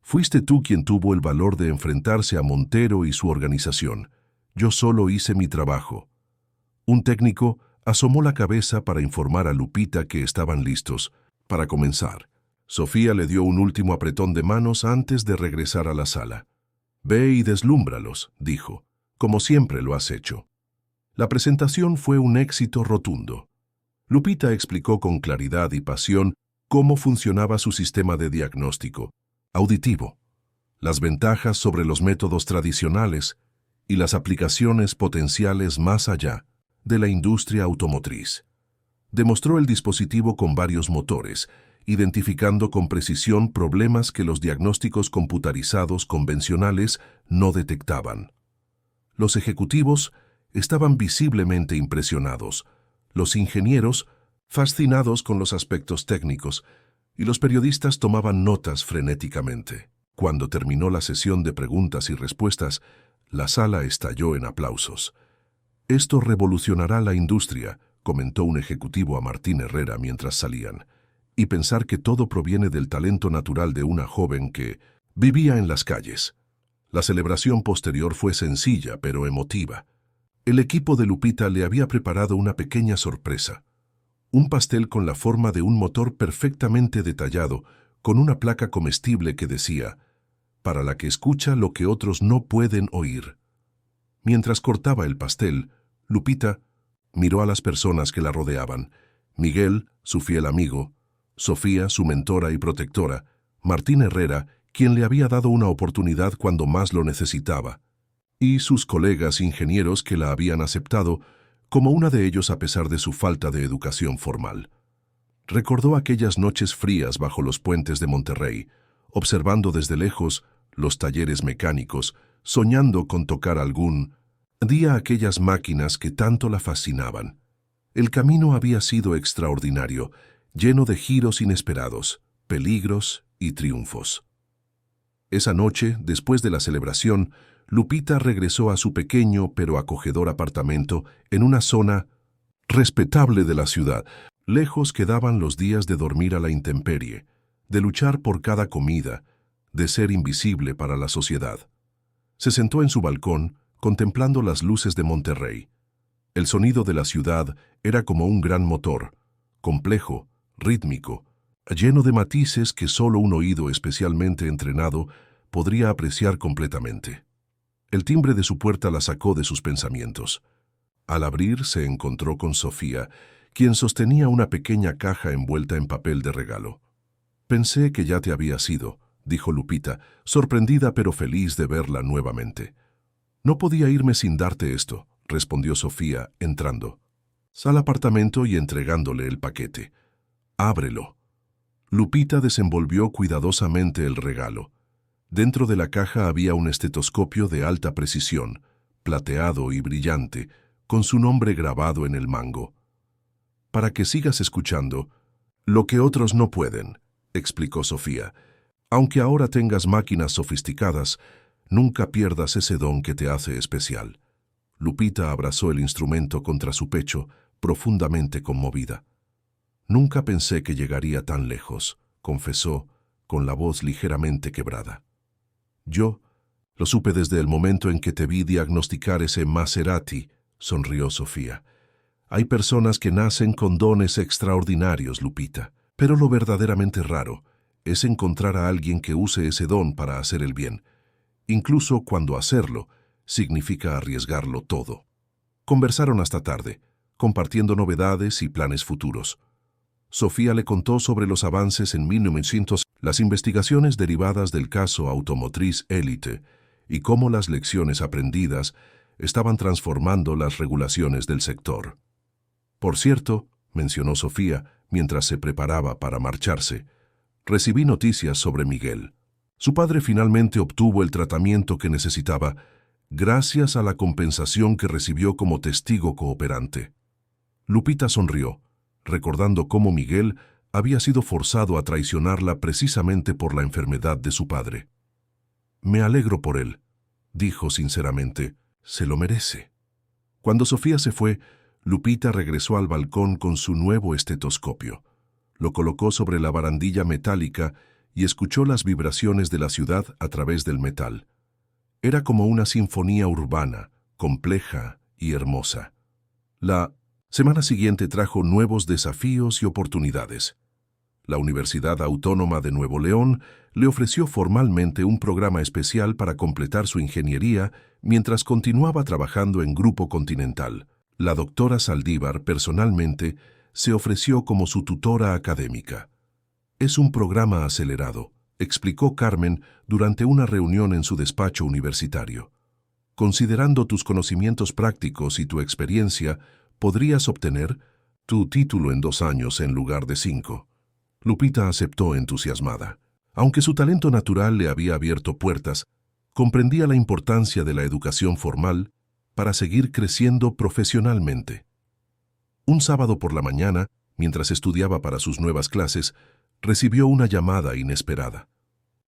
«Fuiste tú quien tuvo el valor de enfrentarse a Montero y su organización. Yo solo hice mi trabajo». Un técnico asomó la cabeza para informar a Lupita que estaban listos para comenzar. Sofía le dio un último apretón de manos antes de regresar a la sala. «Ve y deslúmbralos», dijo, «como siempre lo has hecho». La presentación fue un éxito rotundo. Lupita explicó con claridad y pasión cómo funcionaba su sistema de diagnóstico auditivo, las ventajas sobre los métodos tradicionales y las aplicaciones potenciales más allá de la industria automotriz. Demostró el dispositivo con varios motores, identificando con precisión problemas que los diagnósticos computarizados convencionales no detectaban. Los ejecutivos estaban visiblemente impresionados, los ingenieros fascinados con los aspectos técnicos, y los periodistas tomaban notas frenéticamente. Cuando terminó la sesión de preguntas y respuestas, la sala estalló en aplausos. «Esto revolucionará la industria», comentó un ejecutivo a Martín Herrera mientras salían, «y pensar que todo proviene del talento natural de una joven que vivía en las calles». La celebración posterior fue sencilla pero emotiva. El equipo de Lupita le había preparado una pequeña sorpresa. Un pastel con la forma de un motor perfectamente detallado, con una placa comestible que decía, «Para la que escucha lo que otros no pueden oír». Mientras cortaba el pastel, Lupita miró a las personas que la rodeaban. Miguel, su fiel amigo, Sofía, su mentora y protectora, Martín Herrera, quien le había dado una oportunidad cuando más lo necesitaba, y sus colegas ingenieros que la habían aceptado como una de ellos a pesar de su falta de educación formal. Recordó aquellas noches frías bajo los puentes de Monterrey, observando desde lejos los talleres mecánicos, soñando con tocar algún día aquellas máquinas que tanto la fascinaban. El camino había sido extraordinario, lleno de giros inesperados, peligros y triunfos. Esa noche, después de la celebración, Lupita regresó a su pequeño pero acogedor apartamento en una zona respetable de la ciudad. Lejos quedaban los días de dormir a la intemperie, de luchar por cada comida, de ser invisible para la sociedad. Se sentó en su balcón, contemplando las luces de Monterrey. El sonido de la ciudad era como un gran motor, complejo, rítmico, lleno de matices que solo un oído especialmente entrenado podría apreciar completamente. El timbre de su puerta la sacó de sus pensamientos. Al abrir, se encontró con Sofía, quien sostenía una pequeña caja envuelta en papel de regalo. «Pensé que ya te habías ido», dijo Lupita, sorprendida pero feliz de verla nuevamente. «No podía irme sin darte esto», respondió Sofía, entrando. «Sal al apartamento y entregándole el paquete. Ábrelo». Lupita desenvolvió cuidadosamente el regalo. Dentro de la caja había un estetoscopio de alta precisión, plateado y brillante, con su nombre grabado en el mango. «Para que sigas escuchando lo que otros no pueden», explicó Sofía. «Aunque ahora tengas máquinas sofisticadas, nunca pierdas ese don que te hace especial». Lupita abrazó el instrumento contra su pecho, profundamente conmovida. «Nunca pensé que llegaría tan lejos», confesó, con la voz ligeramente quebrada. «Yo lo supe desde el momento en que te vi diagnosticar ese Maserati», sonrió Sofía. «Hay personas que nacen con dones extraordinarios, Lupita, pero lo verdaderamente raro es encontrar a alguien que use ese don para hacer el bien, incluso cuando hacerlo significa arriesgarlo todo». Conversaron hasta tarde, compartiendo novedades y planes futuros. Sofía le contó sobre los avances en 1900. las investigaciones derivadas del caso automotriz Élite y cómo las lecciones aprendidas estaban transformando las regulaciones del sector. Por cierto, mencionó Sofía mientras se preparaba para marcharse, recibí noticias sobre Miguel. Su padre finalmente obtuvo el tratamiento que necesitaba gracias a la compensación que recibió como testigo cooperante. Lupita sonrió, recordando cómo Miguel había sido forzado a traicionarla precisamente por la enfermedad de su padre. Me alegro por él, dijo sinceramente, se lo merece. Cuando Sofía se fue, Lupita regresó al balcón con su nuevo estetoscopio. Lo colocó sobre la barandilla metálica y escuchó las vibraciones de la ciudad a través del metal. Era como una sinfonía urbana, compleja y hermosa. La semana siguiente trajo nuevos desafíos y oportunidades. La Universidad Autónoma de Nuevo León le ofreció formalmente un programa especial para completar su ingeniería mientras continuaba trabajando en Grupo Continental. La doctora Saldívar, personalmente, se ofreció como su tutora académica. Es un programa acelerado, explicó Carmen durante una reunión en su despacho universitario. Considerando tus conocimientos prácticos y tu experiencia, podrías obtener tu título en 2 años en lugar de 5. Lupita aceptó entusiasmada. Aunque su talento natural le había abierto puertas, comprendía la importancia de la educación formal para seguir creciendo profesionalmente. Un sábado por la mañana, mientras estudiaba para sus nuevas clases, recibió una llamada inesperada.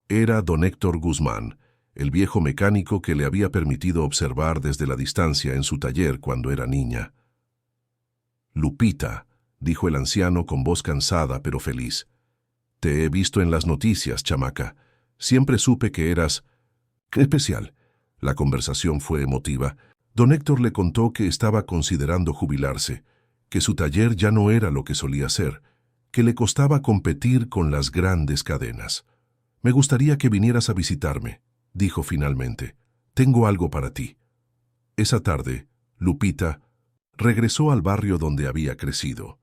Era don Héctor Guzmán, el viejo mecánico que le había permitido observar desde la distancia en su taller cuando era niña. Lupita, dijo el anciano con voz cansada pero feliz. Te he visto en las noticias, chamaca. Siempre supe que eras... ¡Qué especial! La conversación fue emotiva. Don Héctor le contó que estaba considerando jubilarse, que su taller ya no era lo que solía ser, que le costaba competir con las grandes cadenas. Me gustaría que vinieras a visitarme, dijo finalmente. Tengo algo para ti. Esa tarde, Lupita regresó al barrio donde había crecido.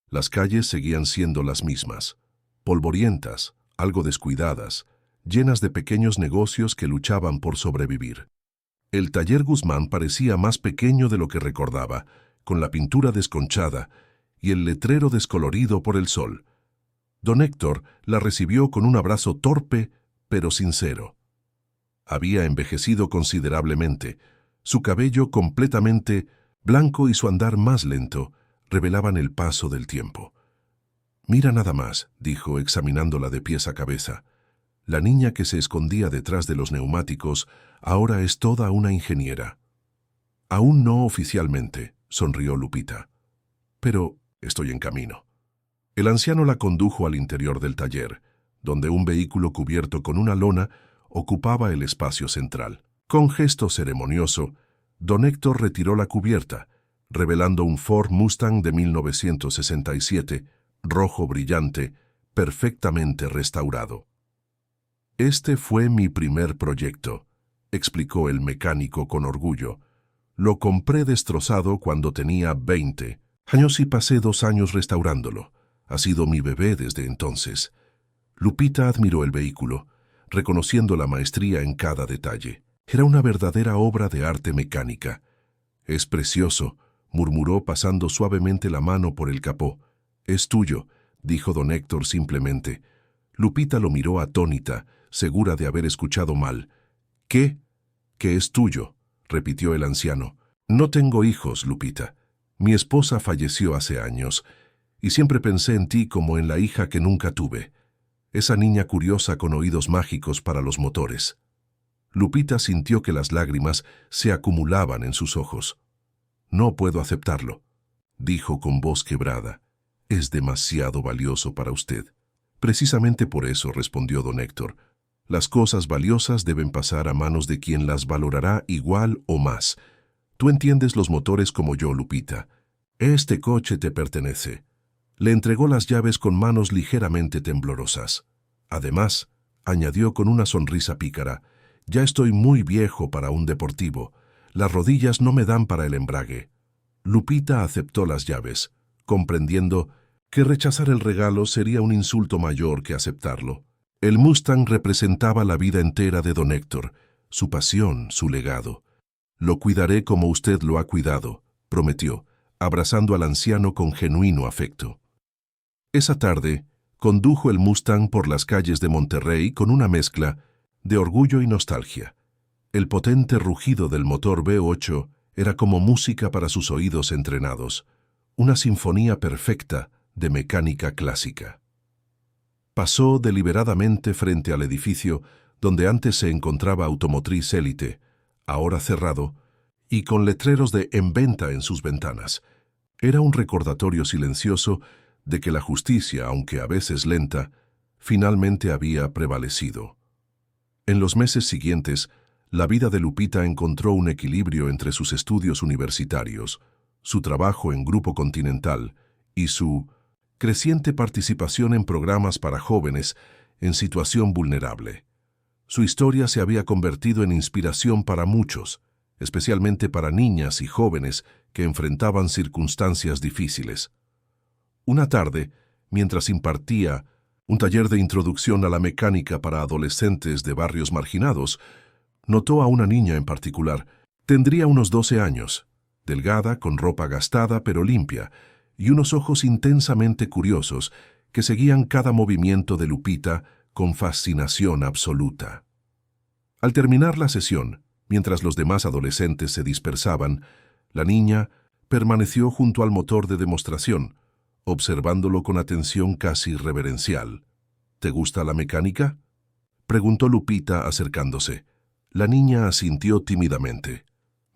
Las calles seguían siendo las mismas, polvorientas, algo descuidadas, llenas de pequeños negocios que luchaban por sobrevivir. El taller Guzmán parecía más pequeño de lo que recordaba, con la pintura desconchada y el letrero descolorido por el sol. Don Héctor la recibió con un abrazo torpe, pero sincero. Había envejecido considerablemente, su cabello completamente blanco y su andar más lento revelaban el paso del tiempo. Mira nada más, dijo examinándola de pies a cabeza. La niña que se escondía detrás de los neumáticos ahora es toda una ingeniera. Aún no oficialmente, sonrió Lupita. Pero estoy en camino. El anciano la condujo al interior del taller, donde un vehículo cubierto con una lona ocupaba el espacio central. Con gesto ceremonioso, don Héctor retiró la cubierta, revelando un Ford Mustang de 1967, rojo brillante, perfectamente restaurado. Este fue mi primer proyecto, explicó el mecánico con orgullo. Lo compré destrozado cuando tenía 20 años y pasé 2 años restaurándolo. Ha sido mi bebé desde entonces. Lupita admiró el vehículo, reconociendo la maestría en cada detalle. Era una verdadera obra de arte mecánica. Es precioso, murmuró pasando suavemente la mano por el capó. Es tuyo, dijo don Héctor simplemente. Lupita lo miró atónita, segura de haber escuchado mal. ¿Qué? ¿Qué es tuyo?, repitió el anciano. No tengo hijos, Lupita. Mi esposa falleció hace años, y siempre pensé en ti como en la hija que nunca tuve. Esa niña curiosa con oídos mágicos para los motores. Lupita sintió que las lágrimas se acumulaban en sus ojos. No puedo aceptarlo, dijo con voz quebrada. Es demasiado valioso para usted. Precisamente por eso, respondió don Héctor. Las cosas valiosas deben pasar a manos de quien las valorará igual o más. Tú entiendes los motores como yo, Lupita. Este coche te pertenece. Le entregó las llaves con manos ligeramente temblorosas. Además, añadió con una sonrisa pícara, ya estoy muy viejo para un deportivo. Las rodillas no me dan para el embrague. Lupita aceptó las llaves, comprendiendo que rechazar el regalo sería un insulto mayor que aceptarlo. El Mustang representaba la vida entera de don Héctor, su pasión, su legado. «Lo cuidaré como usted lo ha cuidado», prometió, abrazando al anciano con genuino afecto. Esa tarde, condujo el Mustang por las calles de Monterrey con una mezcla de orgullo y nostalgia. El potente rugido del motor V8 era como música para sus oídos entrenados, una sinfonía perfecta de mecánica clásica. Pasó deliberadamente frente al edificio donde antes se encontraba Automotriz Élite, ahora cerrado, y con letreros de «En venta» en sus ventanas. Era un recordatorio silencioso de que la justicia, aunque a veces lenta, finalmente había prevalecido. En los meses siguientes, la vida de Lupita encontró un equilibrio entre sus estudios universitarios, su trabajo en Grupo Continental y su creciente participación en programas para jóvenes en situación vulnerable. Su historia se había convertido en inspiración para muchos, especialmente para niñas y jóvenes que enfrentaban circunstancias difíciles. Una tarde, mientras impartía un taller de introducción a la mecánica para adolescentes de barrios marginados, notó a una niña en particular. Tendría unos 12 años, delgada, con ropa gastada pero limpia, y unos ojos intensamente curiosos que seguían cada movimiento de Lupita con fascinación absoluta. Al terminar la sesión, mientras los demás adolescentes se dispersaban, la niña permaneció junto al motor de demostración, observándolo con atención casi reverencial. «¿Te gusta la mecánica?», preguntó Lupita acercándose. La niña asintió tímidamente.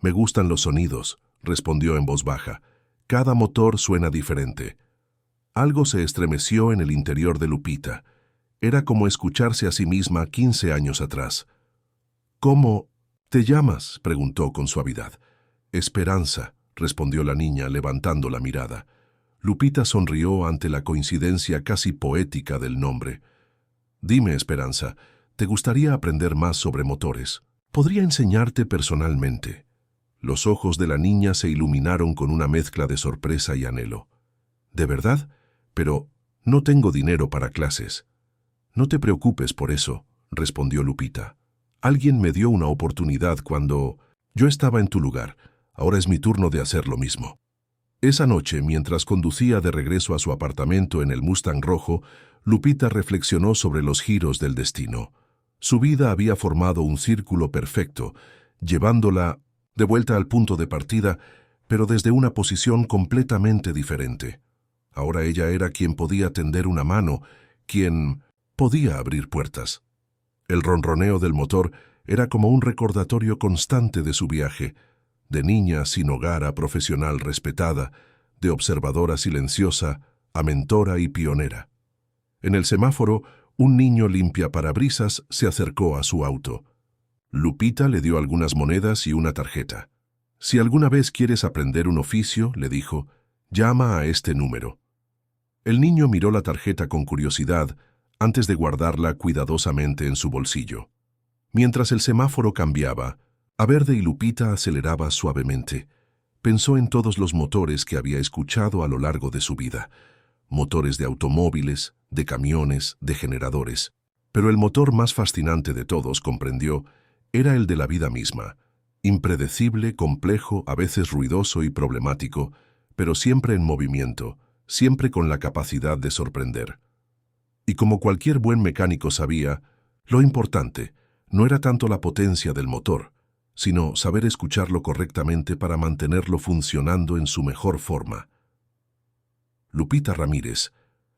«Me gustan los sonidos», respondió en voz baja. «Cada motor suena diferente». Algo se estremeció en el interior de Lupita. Era como escucharse a sí misma 15 años atrás. «¿Cómo te llamas?», preguntó con suavidad. «Esperanza», respondió la niña levantando la mirada. Lupita sonrió ante la coincidencia casi poética del nombre. «Dime, Esperanza, ¿te gustaría aprender más sobre motores? Podría enseñarte personalmente». Los ojos de la niña se iluminaron con una mezcla de sorpresa y anhelo. «¿De verdad? Pero no tengo dinero para clases». «No te preocupes por eso», respondió Lupita. «Alguien me dio una oportunidad cuando yo estaba en tu lugar. Ahora es mi turno de hacer lo mismo». Esa noche, mientras conducía de regreso a su apartamento en el Mustang rojo, Lupita reflexionó sobre los giros del destino. Su vida había formado un círculo perfecto, llevándola de vuelta al punto de partida, pero desde una posición completamente diferente. Ahora ella era quien podía tender una mano, quien podía abrir puertas. El ronroneo del motor era como un recordatorio constante de su viaje, de niña sin hogar a profesional respetada, de observadora silenciosa a mentora y pionera. En el semáforo, un niño limpiaparabrisas se acercó a su auto. Lupita le dio algunas monedas y una tarjeta. «Si alguna vez quieres aprender un oficio», le dijo, «llama a este número». El niño miró la tarjeta con curiosidad antes de guardarla cuidadosamente en su bolsillo. Mientras el semáforo cambiaba, a verde y Lupita aceleraba suavemente. Pensó en todos los motores que había escuchado a lo largo de su vida. Motores de automóviles, de camiones, de generadores. Pero el motor más fascinante de todos, comprendió, era el de la vida misma. Impredecible, complejo, a veces ruidoso y problemático, pero siempre en movimiento, siempre con la capacidad de sorprender. Y como cualquier buen mecánico sabía, lo importante no era tanto la potencia del motor, sino saber escucharlo correctamente para mantenerlo funcionando en su mejor forma. Lupita Ramírez,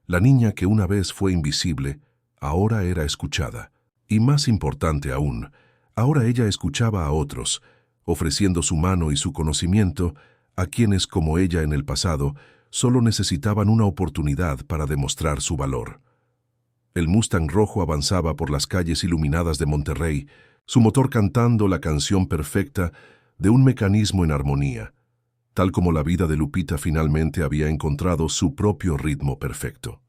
la niña que una vez fue invisible, ahora era escuchada. Y más importante aún, ahora ella escuchaba a otros, ofreciendo su mano y su conocimiento a quienes, como ella en el pasado, solo necesitaban una oportunidad para demostrar su valor. El Mustang rojo avanzaba por las calles iluminadas de Monterrey, su motor cantando la canción perfecta de un mecanismo en armonía, tal como la vida de Lupita finalmente había encontrado su propio ritmo perfecto.